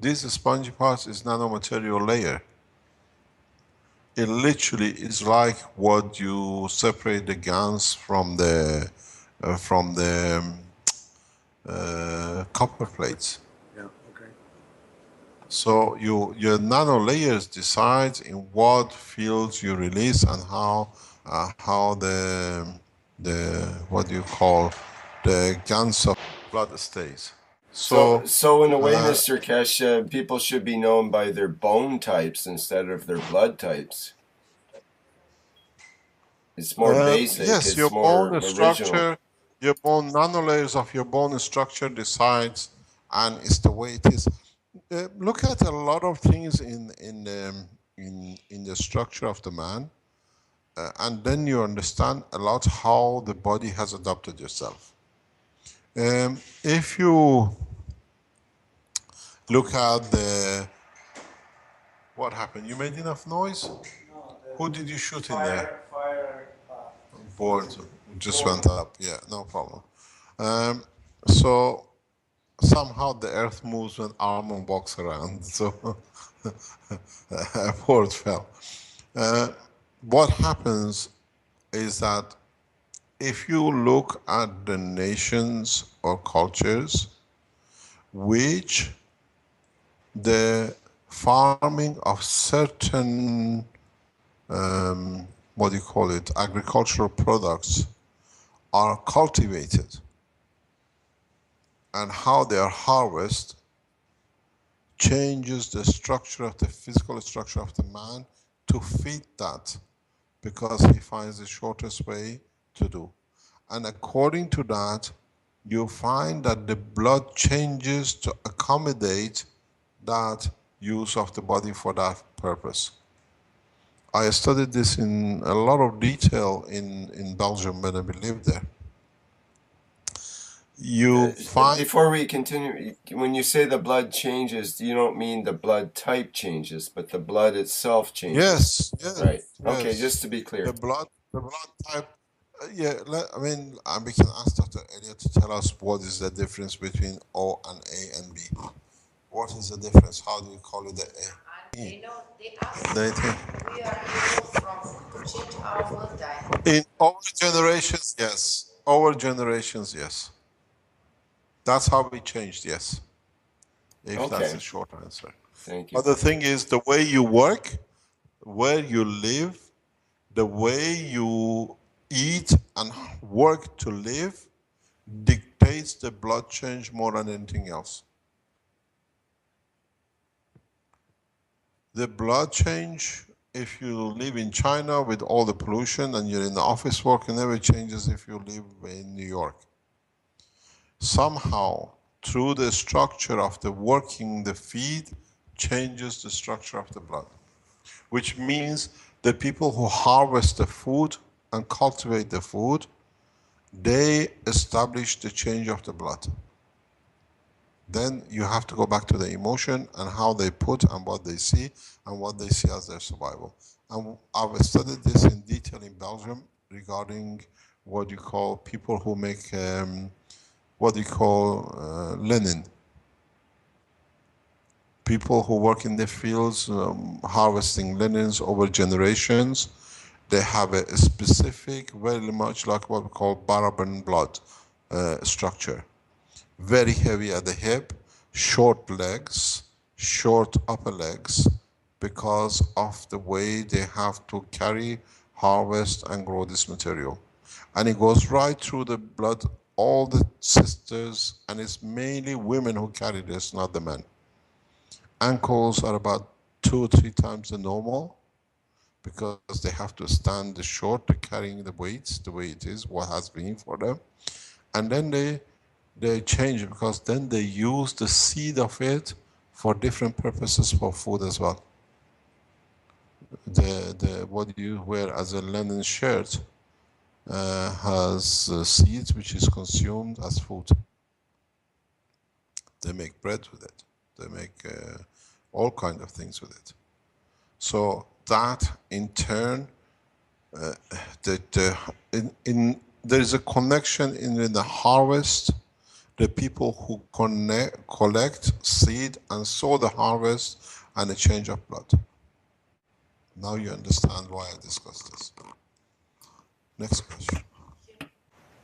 This spongy part is nanomaterial layer. It literally is like what you separate the Gans from the copper plates. Yeah. Okay. So your nano layers decide in what fields you release and how the what do you call the Gans of blood stays. So So in a way, Mr.Keshe, people should be known by their bone types instead of their blood types. It's more basic. yes, your It's more bone original. structure, your bone nanolayers of your bone structure decides, and it's the way it is. Look at a lot of things in the structure of the man, and then you understand a lot how the body has adapted itself. If you look at the what happened, you made enough noise. Who did you shoot in there? Board just went up. Yeah, no problem. So somehow the earth moves when Armand walks around. So a board fell. What happens is that if you look at the nations or cultures which the farming of certain what do you call it, agricultural products are cultivated and how they are harvested changes the structure of the physical structure of the man to fit that, because he finds the shortest way to do. And according to that, you find that the blood changes to accommodate that use of the body for that purpose. I studied this in a lot of detail in Belgium when I lived there. You find... Before we continue, when you say the blood changes, you don't mean the blood type changes, but the blood itself changes. Yes, Right. yes. Okay, just to be clear. The blood type, yeah, we can ask Dr. Elliot to tell us what is the difference between O and A and B. What is the difference? How do you call it the A? You know, they ask They think we are able to change our blood type. in over generations, yes. Over generations, yes. That's how we changed, yes. If that's the short answer. Thank you. But the thing is, the way you work, where you live, the way you eat and work to live dictates the blood change more than anything else. The blood change, if you live in China with all the pollution and you're in the office work, it never changes if you live in New York. Somehow, through the structure of the working the feed, changes the structure of the blood. Which means the people who harvest the food and cultivate the food, they establish the change of the blood. Then you have to go back to the emotion and how they put and what they see and what they see as their survival. And I've studied this in detail in Belgium regarding what you call people who make what you call linen. People who work in the fields harvesting linens over generations, they have a specific, very much like what we call Baraban blood structure. Very heavy at the hip, short legs, short upper legs, because of the way they have to carry, harvest and grow this material. And it goes right through the blood, all the sisters, and it's mainly women who carry this, not the men. Ankles are about 2 or 3 times the normal. because they have to stand the short, carrying the weights the way it is, what has been for them. And then they change it, because then they use the seed of it for different purposes for food as well. The what you wear as a linen shirt has seeds which is consumed as food. They make bread with it. They make all kinds of things with it. So that in turn, there is a connection in the harvest. The people who collect seed and sow the harvest and the change of blood. Now you understand why I discussed this. Next question.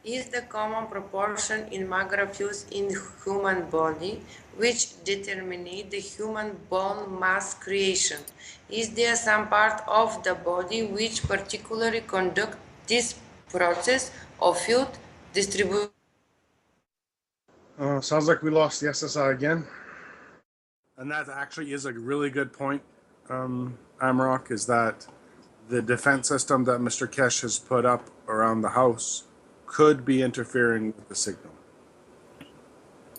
Is the common proportion in magraphils in human body which determine the human bone mass creation? Is there some part of the body which particularly conduct this process of field distribution? Sounds like we lost the SSI again. And that actually is a really good point, Amrock, is that the defense system that Mr.Keshe has put up around the house could be interfering with the signal.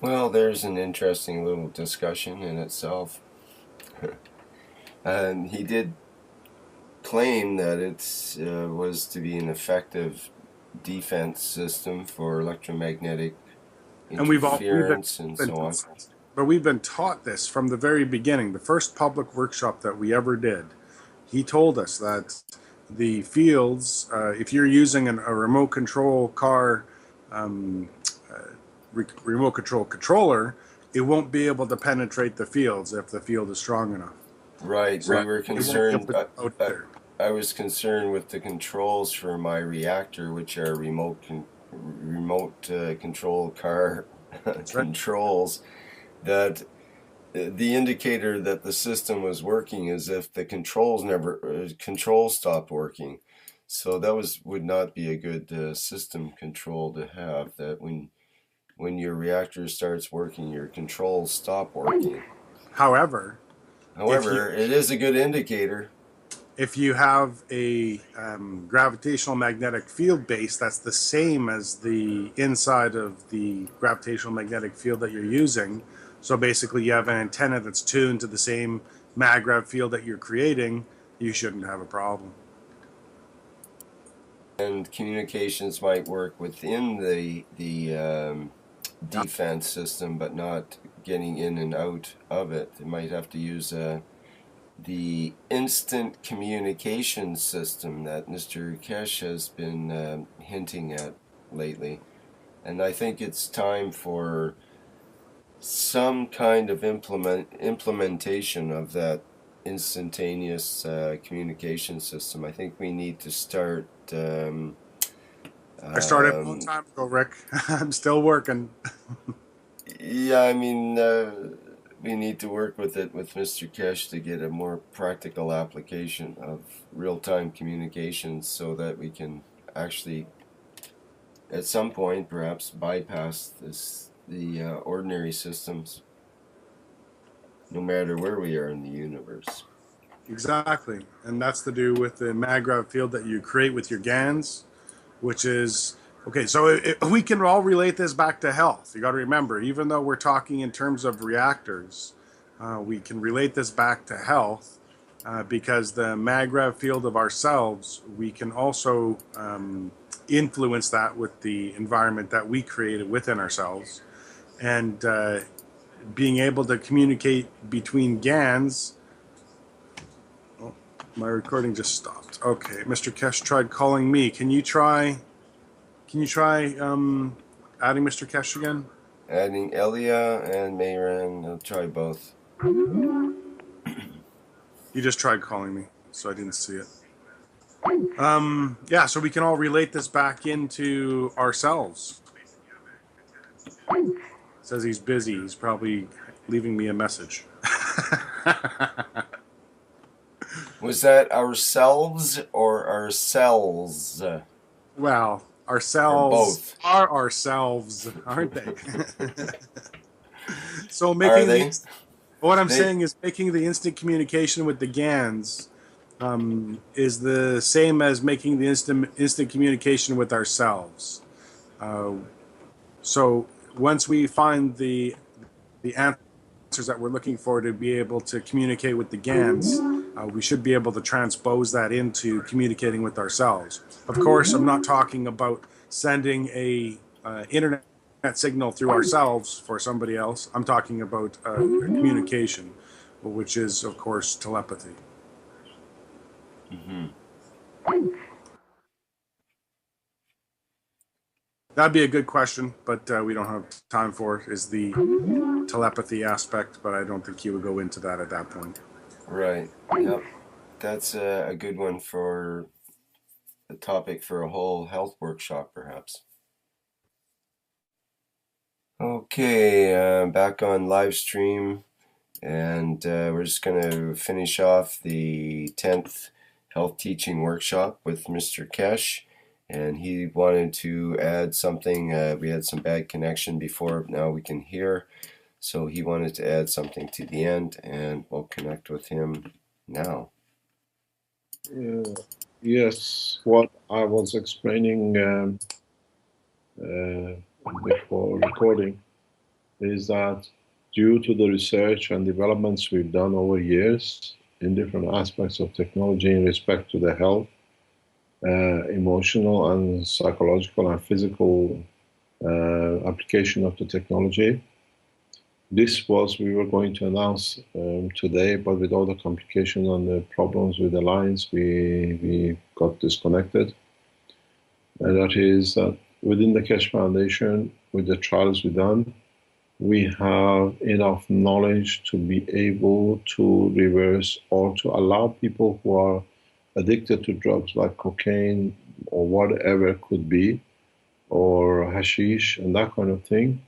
Well, there's an interesting little discussion in itself. And he did claim that it was to be an effective defense system for electromagnetic interference and so on. But we've been taught this from the very beginning. The first public workshop that we ever did, he told us that the fields, if you're using a remote control car, remote control controller, it won't be able to penetrate the fields if the field is strong enough. Right, So we were concerned. I was concerned with the controls for my reactor, which are remote control car controls. That the indicator that the system was working is if the controls stopped working. So that would not be a good system control to have. That when your reactor starts working, your controls stop working. However, it is a good indicator. If you have a gravitational magnetic field base that's the same as the inside of the gravitational magnetic field that you're using, so basically you have an antenna that's tuned to the same maggrav field that you're creating, you shouldn't have a problem. And communications might work within the defense system, but not getting in and out of it. They might have to use the instant communication system that Mr.Keshe has been hinting at lately. And I think it's time for some kind of implementation of that instantaneous communication system. I think we need to start... I started a long time ago, Rick. I'm still working. Yeah, I mean... we need to work with it with Mr.Keshe to get a more practical application of real-time communications so that we can actually, at some point, perhaps bypass the ordinary systems, no matter where we are in the universe. Exactly. And that's to do with the maggrav field that you create with your Gans, which is... Okay, so we can all relate this back to health. You got to remember, even though we're talking in terms of reactors, we can relate this back to health because the maggrav field of ourselves, we can also influence that with the environment that we created within ourselves. And being able to communicate between GANs... Oh, my recording just stopped. Okay, Mr.Keshe tried calling me. Can you try adding Mr.Keshe again? Adding Elia and Mayran, I'll try both. You just tried calling me, so I didn't see it. Yeah, so we can all relate this back into ourselves. Says he's busy. He's probably leaving me a message. Was that ourselves or ourselves? Well, ourselves are ourselves, aren't they? So making what I'm saying is making the instant communication with the GANs is the same as making the instant communication with ourselves. So once we find the answers that we're looking for to be able to communicate with the Gans, we should be able to transpose that into communicating with ourselves. Of course, I'm not talking about sending a internet signal through ourselves for somebody else. I'm talking about communication, which is, of course, telepathy. Mm-hmm. That'd be a good question, but we don't have time for it, is the telepathy aspect, but I don't think you would go into that at that point. Right. Yep. That's a good one for a topic for a whole health workshop, perhaps. Okay, back on live stream, and we're just going to finish off the 10th health teaching workshop with Mr.MT.Keshe, and he wanted to add something. We had some bad connection before, now we can hear, so he wanted to add something to the end, and we'll connect with him now. Yes, what I was explaining before recording is that due to the research and developments we've done over years in different aspects of technology in respect to the health, emotional and psychological and physical application of the technology, this was we were going to announce today, but with all the complications and the problems with the lines, we got disconnected. And that is that within the Keshe Foundation, with the trials we've done, we have enough knowledge to be able to reverse or to allow people who are addicted to drugs like cocaine or whatever it could be, or hashish and that kind of thing,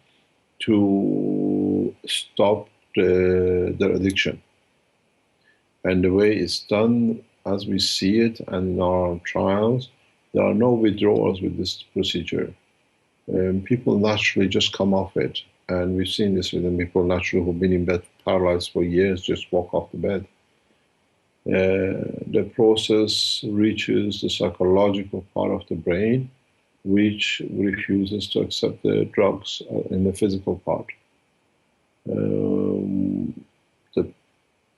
to stop their addiction. And the way it's done, as we see it and in our trials, there are no withdrawals with this procedure. People naturally just come off it. And we've seen this with the people naturally who've been in bed paralyzed for years, just walk off the bed. The process reaches the psychological part of the brain, which refuses to accept the drugs in the physical part. The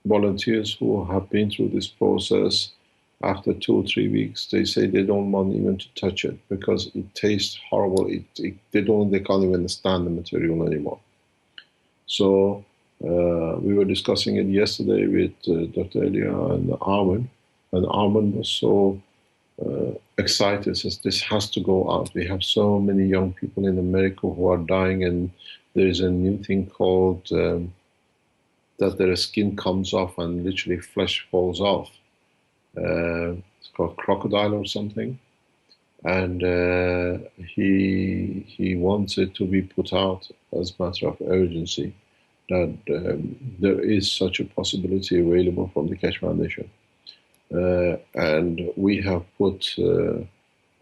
volunteers who have been through this process, after 2 or 3 weeks, they say they don't want even to touch it because it tastes horrible. They can't even stand the material anymore. So we were discussing it yesterday with Dr. Elia and Armin was so excited, says this has to go out. We have so many young people in America who are dying, and there is a new thing called that their skin comes off and literally flesh falls off. It's called crocodile or something, and he wants it to be put out as a matter of urgency, that there is such a possibility available from the Keshe Foundation. And we have put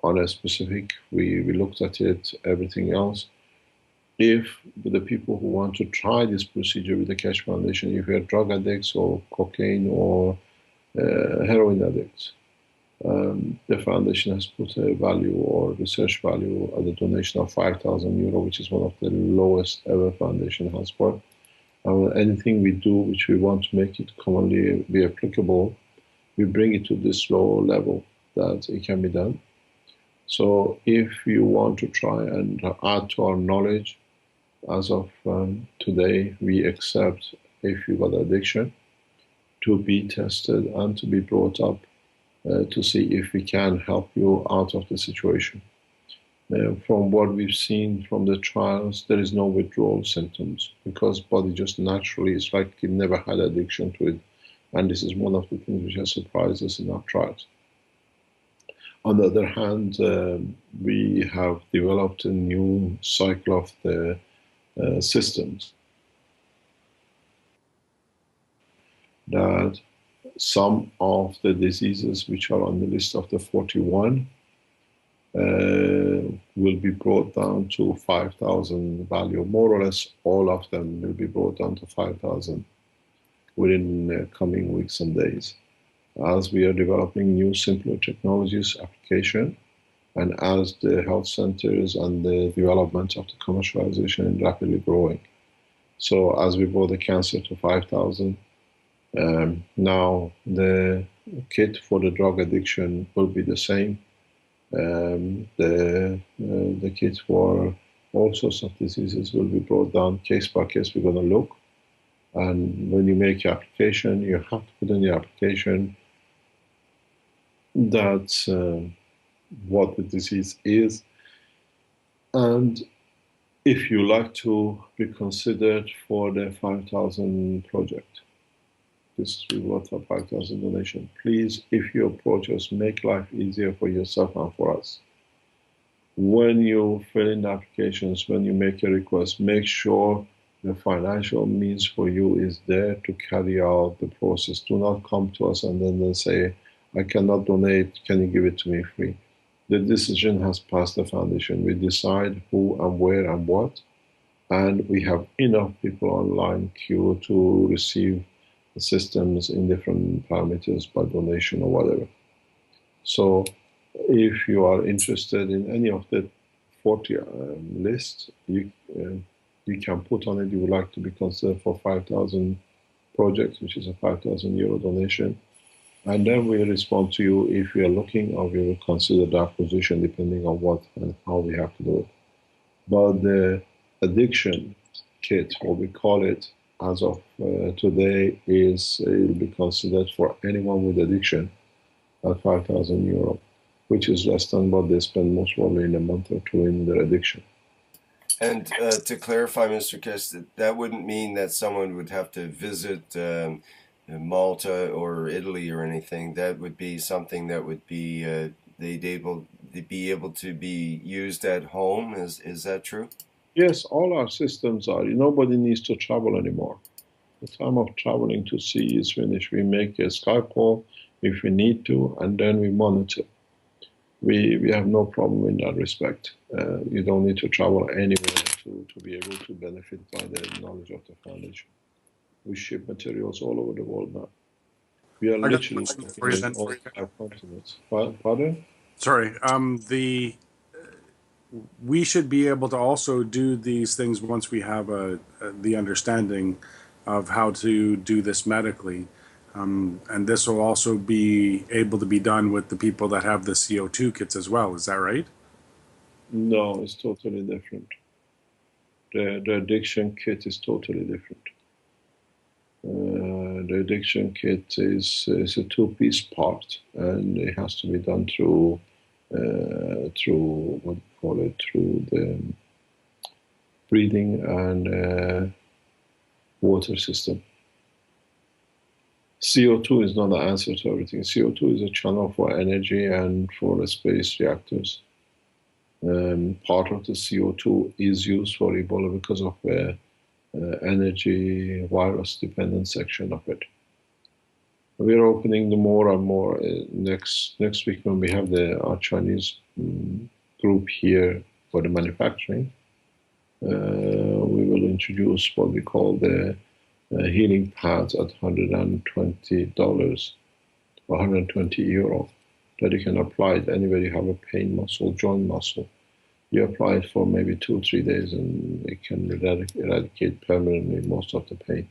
on a specific, we looked at it, everything else. If the people who want to try this procedure with the Keshe Foundation, if you're drug addicts or cocaine or heroin addicts, the foundation has put a value or research value at a donation of €5,000, which is one of the lowest ever foundation has for. Anything we do which we want to make it commonly be applicable, we bring it to this low level that it can be done. So if you want to try and add to our knowledge, as of today, we accept, if you got addiction, to be tested and to be brought up to see if we can help you out of the situation. From what we've seen from the trials, there is no withdrawal symptoms because body just naturally, it's like it never had addiction to it. And this is one of the things which has surprised us in our trials. On the other hand, we have developed a new cycle of the systems that some of the diseases which are on the list of the 41 will be brought down to 5,000 value. More or less all of them will be brought down to 5,000 within the coming weeks and days. as we are developing new, simpler technologies, application, and as the health centers and the development of the commercialization is rapidly growing. So as we brought the cancer to 5,000, now the kit for the drug addiction will be the same. The kit for all sorts of diseases will be brought down case by case. We're going to look, and when you make your application, you have to put in your application that's what the disease is, and if you like to be considered for the 5,000 project. This is worth a 5,000 donation. Please, if you approach us, make life easier for yourself and for us. When you fill in the applications, when you make a request, make sure the financial means for you is there to carry out the process. Do not come to us and then say, I cannot donate, can you give it to me free? The decision has passed the foundation. We decide who and where and what, and we have enough people online queue to receive the systems in different parameters by donation or whatever. So if you are interested in any of the 40 lists, you can put on it you would like to be considered for 5,000 projects, which is a 5,000 euro donation. And then we respond to you if you are looking, or we will consider that position depending on what and how we have to do it. But the addiction kit, what we call it as of today, is it will be considered for anyone with addiction at 5,000 euro, which is less than what they spend most probably in a month or two in their addiction. And to clarify, Mr.Keshe, that wouldn't mean that someone would have to visit Malta or Italy or anything. That would be something that would be they'd be able to be used at home. Is that true? Yes, all our systems are. Nobody needs to travel anymore. The time of traveling to see is finished. We make a Skype call if we need to, and then we monitor. We have no problem in that respect. You don't need to travel anywhere to be able to benefit by the knowledge of the foundation. We ship materials all over the world now. We are literally working in all 5 continents. Pardon? Sorry. We should be able to also do these things once we have the understanding of how to do this medically. And this will also be able to be done with the people that have the CO2 kits as well. Is that right? No, it's totally different. The addiction kit is totally different. The addiction kit is a 2-piece part, and it has to be done through what we call it, through the breathing and water system. CO2 is not the answer to everything. CO2 is a channel for energy and for the space reactors. Part of the CO2 is used for Ebola because of the energy virus-dependent section of it. We're opening the more and more next week when we have our Chinese group here for the manufacturing. We will introduce what we call the healing pads at $120 or 120 euro that you can apply it anywhere you have a pain muscle, joint muscle. You apply it for maybe 2 or 3 days and it can eradicate permanently most of the pain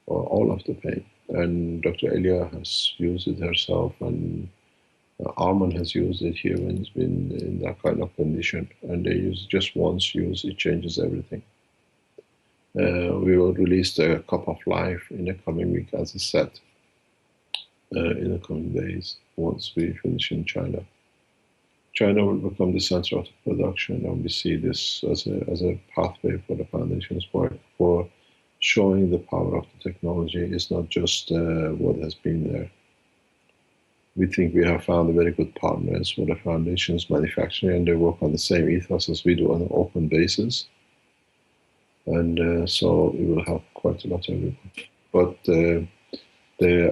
or all of the pain. And Dr. Elia has used it herself, and Arman has used it here when he's been in that kind of condition. And they use just once use, it changes everything. We will release the Cup of Life in the coming week as a set in the coming days once we finish in China. China will become the center of the production, and we see this as a pathway for the foundation's work for showing the power of the technology. It's not just what has been there. We think we have found a very good partners for the foundation's manufacturing, and they work on the same ethos as we do on an open basis. And so it will help quite a lot everyone. But the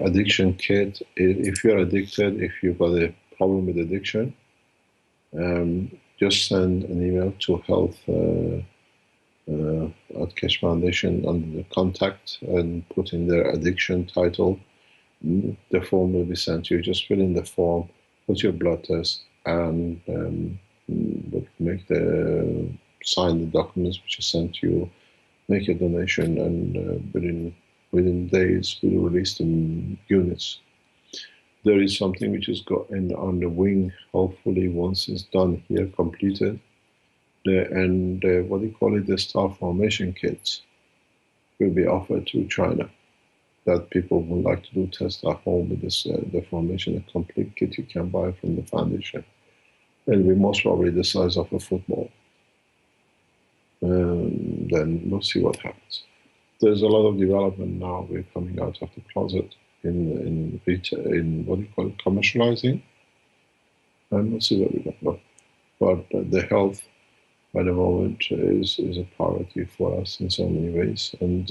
addiction kit, if you're addicted, if you've got a problem with addiction, just send an email to health at Keshe Foundation under the contact and put in their addiction title, the form will be sent to you. Just fill in the form, put your blood test, and sign the documents which are sent to you, make a donation, and within days we'll release the units. There is something which is on the wing. Hopefully, once it's done here, completed, what do you call it? The star formation kits will be offered to China. That people would like to do test at home with this, the formation, a complete kit you can buy from the foundation. It'll be most probably the size of a football. Then we'll see what happens. There's a lot of development now. We're coming out of the closet in retail, in what do you call it, commercializing, and we'll see where we go. But the health, by the moment, is a priority for us in so many ways, and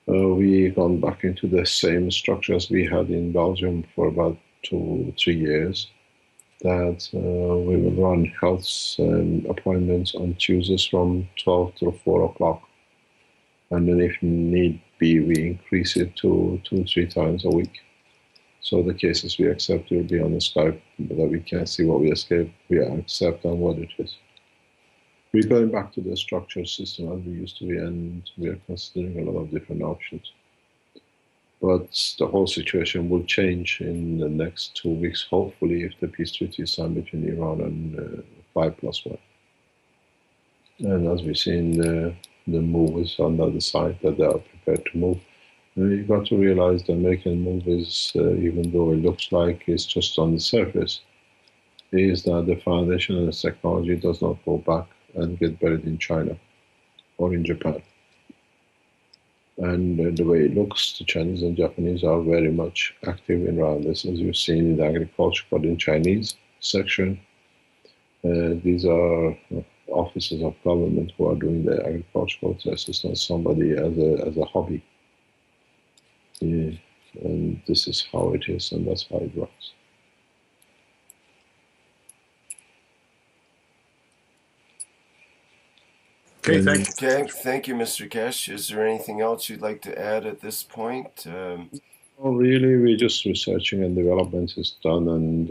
we've gone back into the same structures we had in Belgium for about 2-3 years. That we will run health appointments on Tuesdays from 12 to 4 o'clock. And then if need be, we increase it to 2-3 times a week. So the cases we accept will be on the Skype, that we can see what we accept and what it is. We're going back to the structured system as we used to be, and we are considering a lot of different options. But the whole situation will change in the next 2 weeks, hopefully, if the peace treaty is signed between Iran and 5+1. And as we've seen, the move is on the other side, that they are prepared to move. And you've got to realize the American move is, even though it looks like it's just on the surface, is that the foundation and the technology does not go back and get buried in China or in Japan. And the way it looks, the Chinese and Japanese are very much active around this, as you've seen in the agriculture, but in Chinese section. These are officers of government who are doing the agricultural test. It's not somebody as a hobby. And this is how it is, and that's how it works. Okay, thank you. Okay, thank you, Mr.Keshe. Is there anything else you'd like to add at this point? Well, really, we're just researching, and development is done, and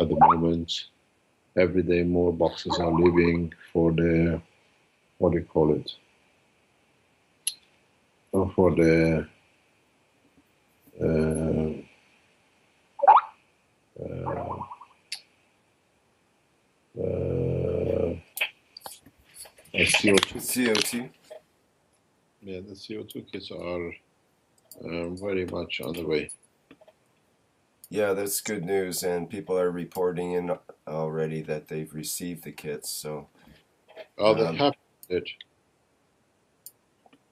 at the moment, every day more boxes are leaving for the, what do you call it? For the CO2. CO2? Yeah, the CO2 kits are very much on the way. Yeah, that's good news, and people are reporting in already that they've received the kits. So, Are they happy with it?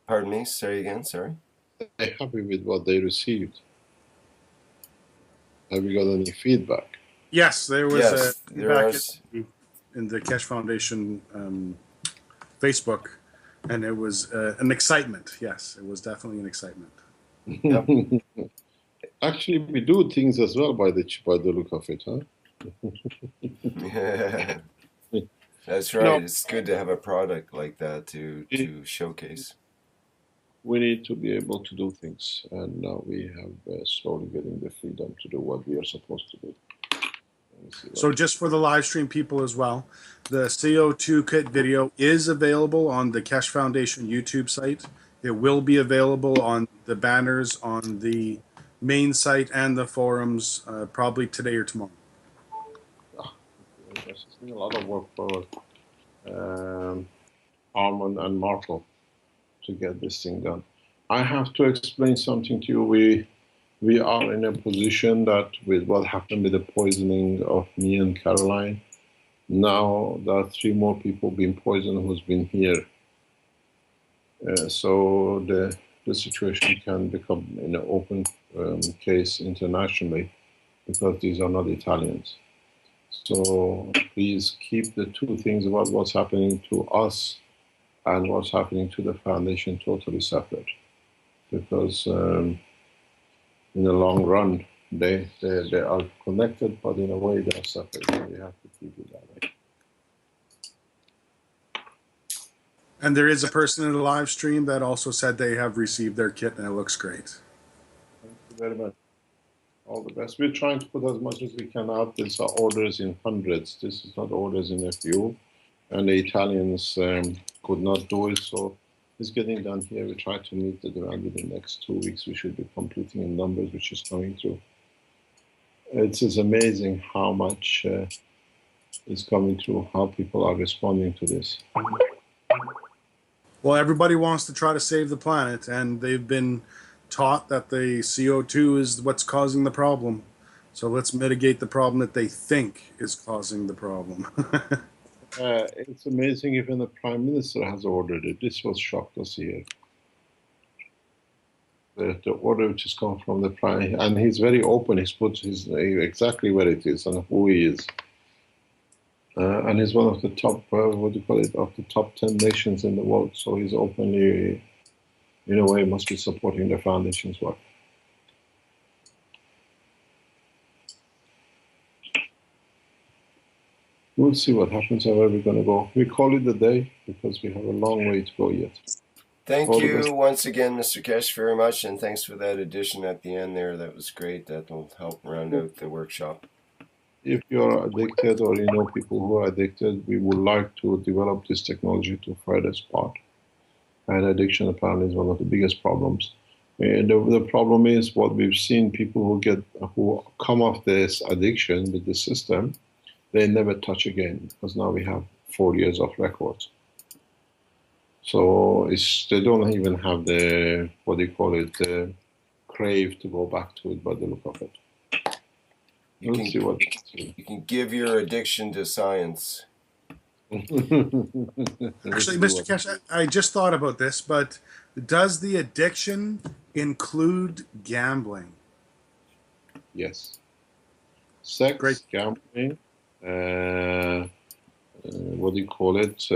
Pardon me. Say again. Sorry. Are they happy with what they received? Have you got any feedback? Yes, there was feedback in the Keshe Foundation Facebook, and it was an excitement. Yes, it was definitely an excitement. Yep. Actually, we do things as well by the look of it, huh? Yeah. That's right. No. It's good to have a product like that to showcase. We need to be able to do things, and now we have slowly getting the freedom to do what we are supposed to do. So just for the live stream people as well, the CO2 kit video is available on the Keshe Foundation YouTube site. It will be available on the banners on the main site and the forums probably today or tomorrow. There's a lot of work for Armand and Marco to get this thing done. I have to explain something to you. We are in a position that with what happened with the poisoning of me and Caroline, now there are 3 more people being poisoned who's been here. So the situation can become in an open case internationally, because these are not Italians. So please keep the 2 things about what's happening to us and what's happening to the foundation totally separate, because in the long run they are connected, but in a way they are separate. So we have to keep it that way. And there is a person in the live stream that also said they have received their kit, and it looks great. very much. All the best. We're trying to put as much as we can out. These are orders in hundreds. This is not orders in a few. And the Italians could not do it, so it's getting done here. We try to meet the demand within the next 2 weeks. We should be completing in numbers, which is coming through. It's just amazing how much is coming through, how people are responding to this. Well, everybody wants to try to save the planet, and they've been taught that the CO2 is what's causing the problem. So let's mitigate the problem that they think is causing the problem. It's amazing even the Prime Minister has ordered it. This was shocked us here. The order which has come from the Prime, and he's very open. He's put his exactly where it is and who he is. And he's one of the top, what do you call it, of the top 10 nations in the world. So he's openly, in a way, must be supporting the foundation's work. We'll see what happens and where we're going to go. We call it a day because we have a long way to go yet. Thank you once again, Mr. Keshe, very much, and thanks for that addition at the end there. That was great. That will help round out the workshop. If you're addicted or you know people who are addicted, we would like to develop this technology to further spot. And addiction apparently is one of the biggest problems. And the problem is what we've seen, people who come off this addiction with the system, they never touch again because now we have 4 years of records. So they don't even have the, what do you call it, the crave to go back to it by the look of it. You can give your addiction to science. Actually, Mr. Keshe, I just thought about this, but does the addiction include gambling? Yes. Sex, great. Gambling, what do you call it?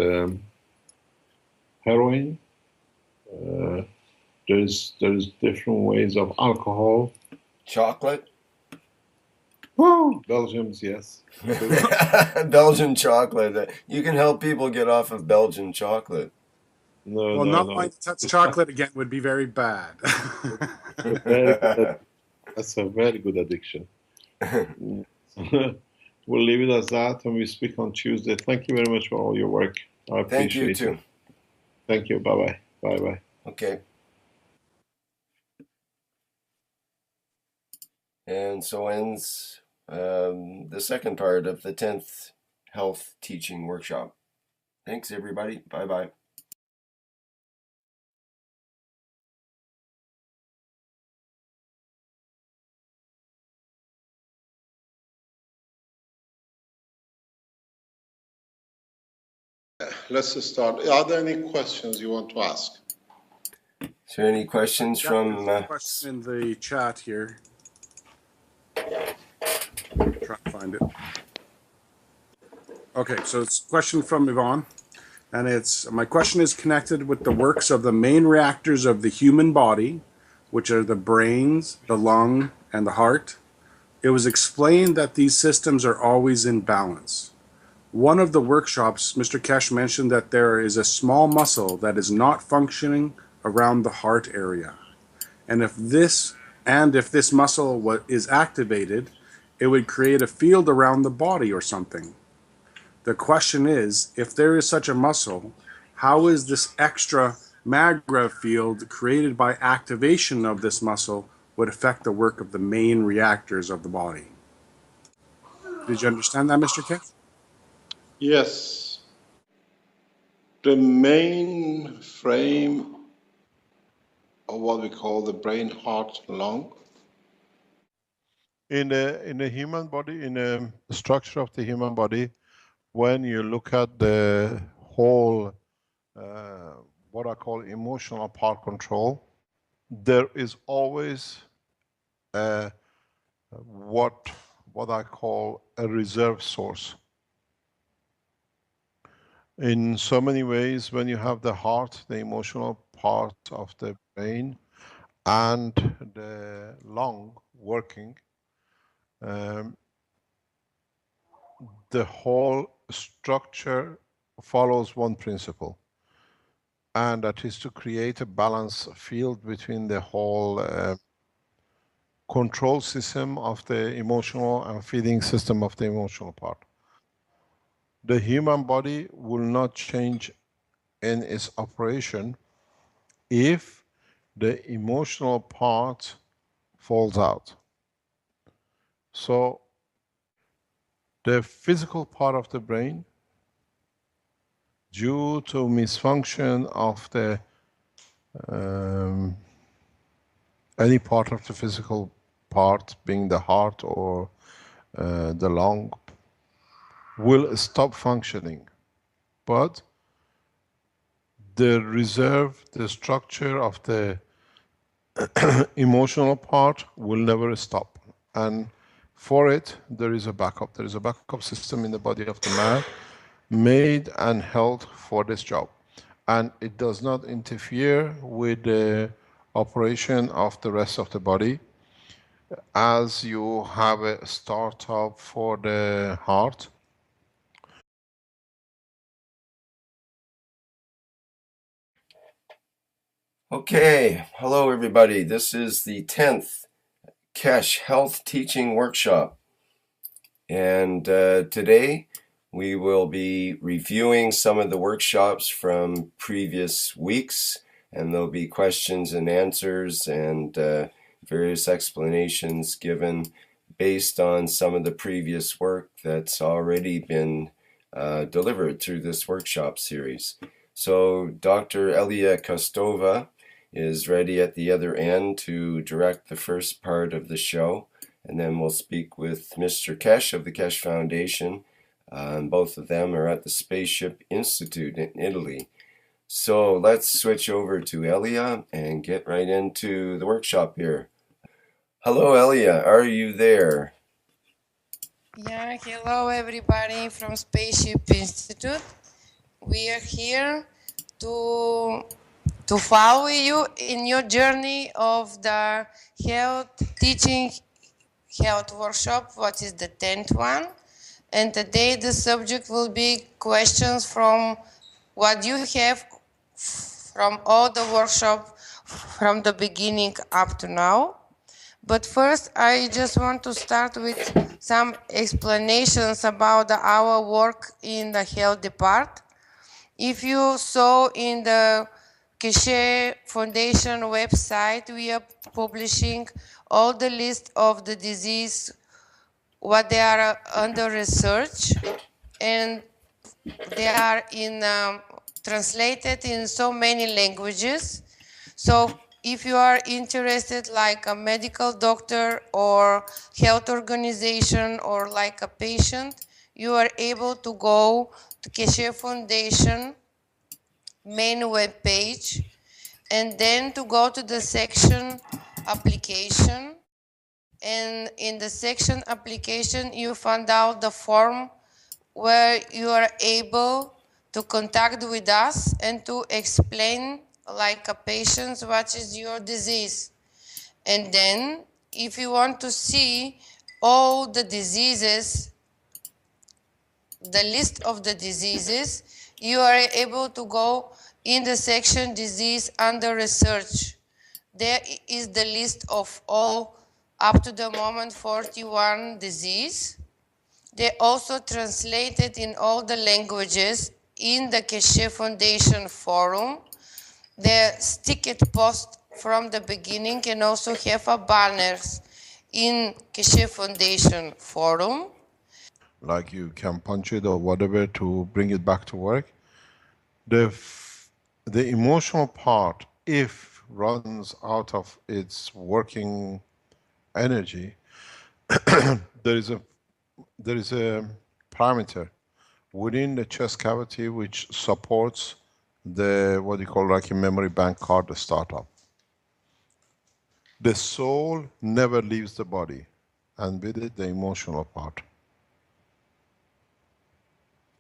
Heroin. There's different ways of alcohol. Chocolate. Woo! Belgium's, yes. Belgian chocolate. You can help people get off of Belgian chocolate. No. Not wanting to touch chocolate again would be very bad. That's a very good addiction. We'll leave it as that, and we speak on Tuesday. Thank you very much for all your work. I appreciate it. Thank you too. Thank you. Bye-bye. Bye-bye. Okay. And so ends the second part of the 10th Health Teaching Workshop. Thanks, everybody. Bye-bye. Let's start. Are there any questions you want to ask? Is there any questions from... There's a question in the chat here. Try to find it. Okay, so it's a question from Yvonne, and it's, my question is connected with the works of the main reactors of the human body, which are the brains, the lung, and the heart. It was explained that these systems are always in balance. One of the workshops, Mr. Keshe mentioned that there is a small muscle that is not functioning around the heart area. And if this muscle is activated, it would create a field around the body or something. The question is, if there is such a muscle, how is this extra magnetic field created by activation of this muscle would affect the work of the main reactors of the body? Did you understand that, Mr. Keshe? Yes. The main frame of what we call the brain, heart, lung. In the human body, in the structure of the human body, when you look at the whole, what I call emotional part control, there is always what I call a reserve source. In so many ways, when you have the heart, the emotional part of the brain, and the lung working, the whole structure follows one principle, and that is to create a balance field between the whole control system of the emotional and feeding system of the emotional part. The human body will not change in its operation if the emotional part falls out. So the physical part of the brain, due to misfunction of the any part of the physical part, being the heart or the lung, will stop functioning. But the reserve, the structure of the emotional part will never stop. And for it, there is a backup. There is a backup system in the body of the man made and held for this job. And it does not interfere with the operation of the rest of the body. As you have a startup for the heart, Okay, hello everybody. This is the 10th Keshe Health Teaching Workshop. And today we will be reviewing some of the workshops from previous weeks, and there'll be questions and answers and various explanations given based on some of the previous work that's already been delivered through this workshop series. So Dr. E.Kostova is ready at the other end to direct the first part of the show, and then we'll speak with Mr.MT.Keshe of the Keshe Foundation. Both of them are at the Spaceship Institute in Italy. So let's switch over to Elia and get right into the workshop here. Hello Elia, are you there? Yeah, hello everybody from Spaceship Institute. We are here to follow you in your journey of the health teaching health workshop, what is the 10th one. And today the subject will be questions from what you have from all the workshop from the beginning up to now. But first, I just want to start with some explanations about our work in the health department. If you saw in the Keshe Foundation website, we are publishing all the list of the disease, what they are under research, and they are translated in so many languages. So if you are interested like a medical doctor or health organization or like a patient, you are able to go to Keshe Foundation main web page and then to go to the section application. And in the section application, you find out the form where you are able to contact with us and to explain like a patient what is your disease. And then if you want to see all the diseases, the list of the diseases, you are able to go in the section disease under research. There is the list of all up to the moment 41 disease. They also translated in all the languages in the Keshe Foundation forum. The sticker post from the beginning and also have a banners in Keshe Foundation forum. like you can punch it or whatever to bring it back to work. The emotional part, if runs out of its working energy, there is a parameter within the chest cavity which supports the what you call like a memory bank card startup. The soul never leaves the body, and with it the emotional part.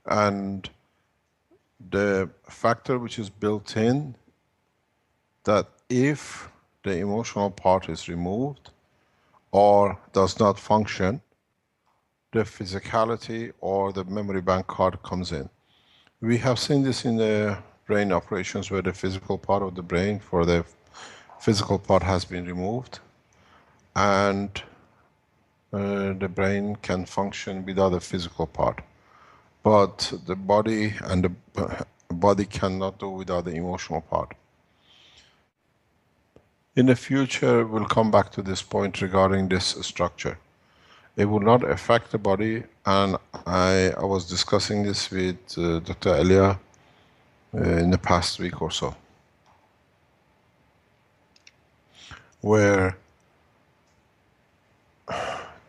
And the factor which is built in, that if the emotional part is removed or does not function, the physicality or the memory bank card comes in. We have seen this in the brain operations where the physical part of the brain for the physical part has been removed, and the brain can function without a physical part. But the body and the body cannot do without the emotional part. In the future, we'll come back to this point regarding this structure. It will not affect the body, and I was discussing this with Dr. Elia in the past week or so, where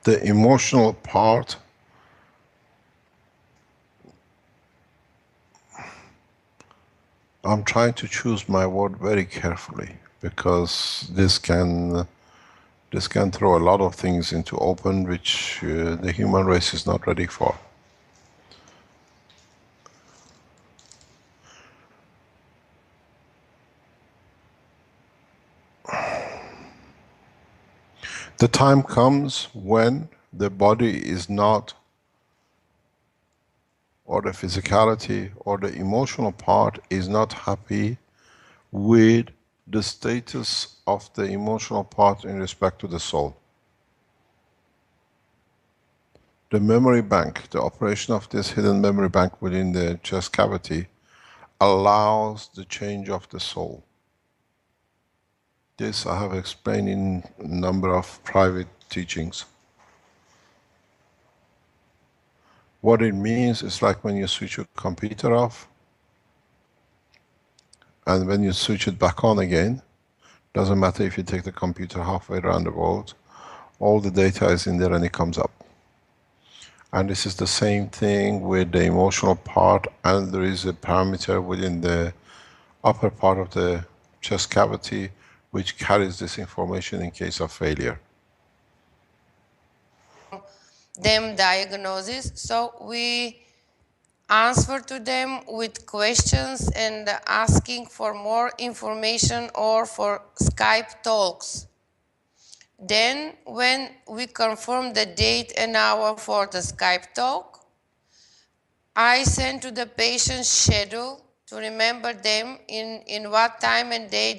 the emotional part I'm trying to choose my word very carefully, because this can throw a lot of things into open which the human race is not ready for. The time comes when the body is not, or the physicality or the emotional part is not happy with the status of the emotional part in respect to the soul. The memory bank, the operation of this hidden memory bank within the chest cavity allows the change of the soul. This I have explained in a number of private teachings. What it means is like when you switch your computer off, and when you switch it back on again, doesn't matter if you take the computer halfway around the world, all the data is in there and it comes up. And this is the same thing with the emotional part, and there is a parameter within the upper part of the chest cavity which carries this information in case of failure. Them diagnosis, so we answer to them with questions and asking for more information or for Skype talks. Then when we confirm the date and hour for the Skype talk, I send to the patient's schedule to remember them in what time and day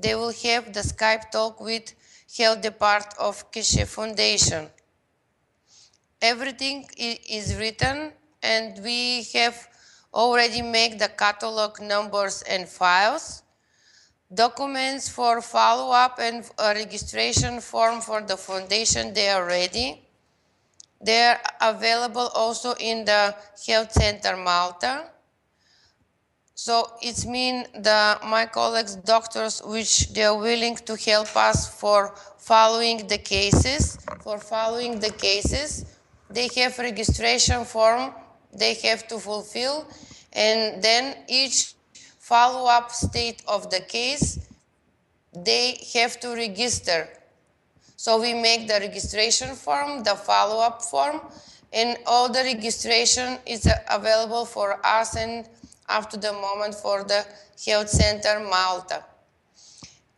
they will have the Skype talk with health department of Keshe Foundation. Everything is written, and we have already made the catalog numbers and files, documents for follow-up, and a registration form for the foundation. They are ready. They are available also in the Health Center Malta. So it's mean my colleagues, doctors, which they are willing to help us for following the cases. They have registration form they have to fulfill, and then each follow-up state of the case, they have to register. So we make the registration form, the follow-up form, and all the registration is available for us and up to the moment for the Health Center Malta.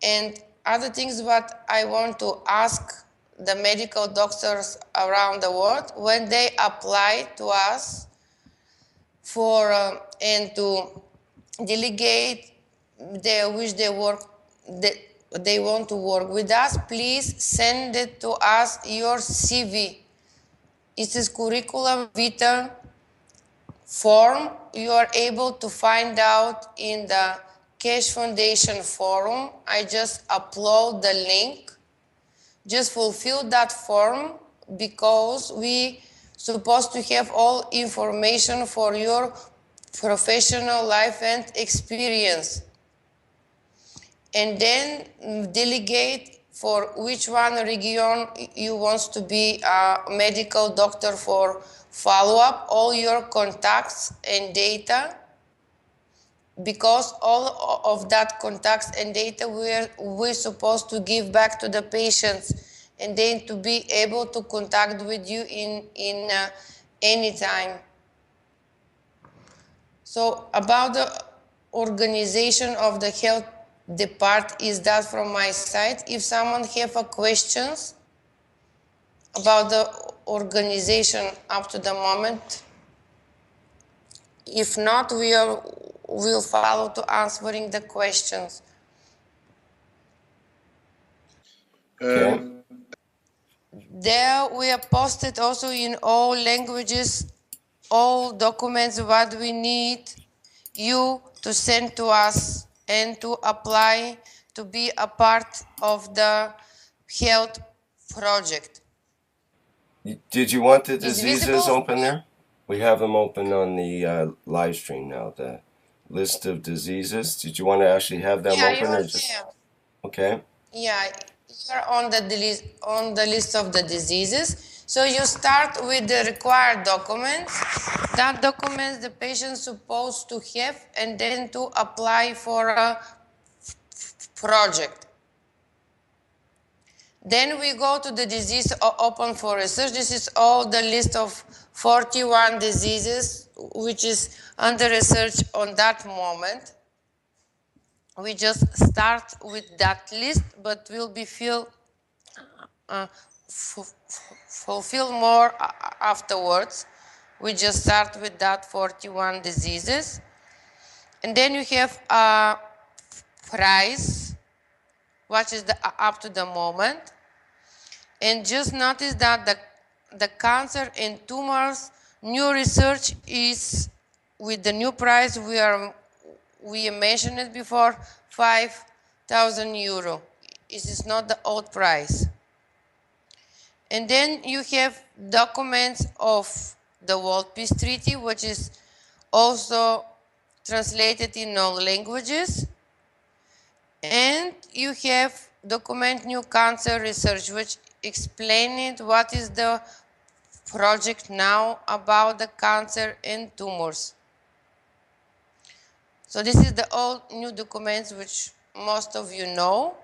And other things what I want to ask the medical doctors around the world, when they apply to us for and to delegate they want to work with us, please send it to us, your CV. It is curriculum vitae form. You are able to find out in the Keshe Foundation forum. I just upload the link. Just fulfill that form, because we supposed to have all information for your professional life and experience. And then delegate for which one region you want to be a medical doctor for follow-up, all your contacts and data, because all of that contacts and data we're supposed to give back to the patients, and then to be able to contact with you in any time. So about the organization of the health department is that from my side. If someone have a questions about the organization up to the moment, if not, we'll follow to answering the questions. Okay. There we have posted also in all languages, all documents what we need you to send to us and to apply to be a part of the health project. Did you want the Is diseases visible? open there? We have them open on the live stream now, the list of diseases. Did you want to actually have them Yeah, open you're or just... there. Okay. Yeah, you're on the list of the diseases. So you start with the required documents. That documents the patient supposed to have and then to apply for a project. Then we go to the disease open for research. This is all the list of 41 diseases which is under research on that moment. We just start with that list, but will be fulfill more afterwards. We just start with that 41 diseases. And then you have a price, what is the up to the moment. And just notice that the cancer and tumors, new research is with the new price we mentioned it before, 5,000 euro. This is not the old price. And then you have documents of the World Peace Treaty, which is also translated in all languages. And you have document new cancer research, which explains what is the project now about the cancer and tumors. So this is the all new documents which most of you know.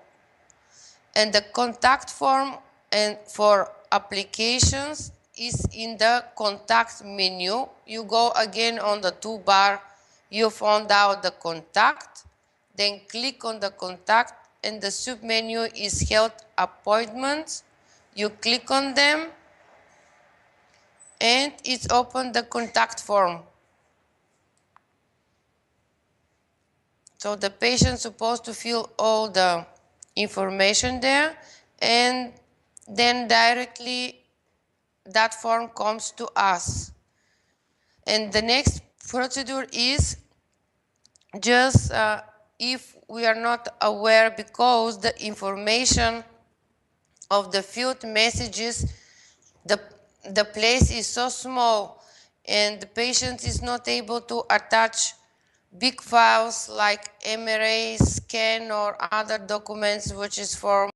And the contact form and for applications is in the contact menu. You go again on the toolbar, you found out the contact, then click on the contact and the submenu is health appointments. You click on them and it's open the contact form. So the patient is supposed to fill all the information there and then directly that form comes to us. And the next procedure is just if we are not aware because the information of the field messages, the place is so small and the patient is not able to attach big files like MRA, scan or other documents which is for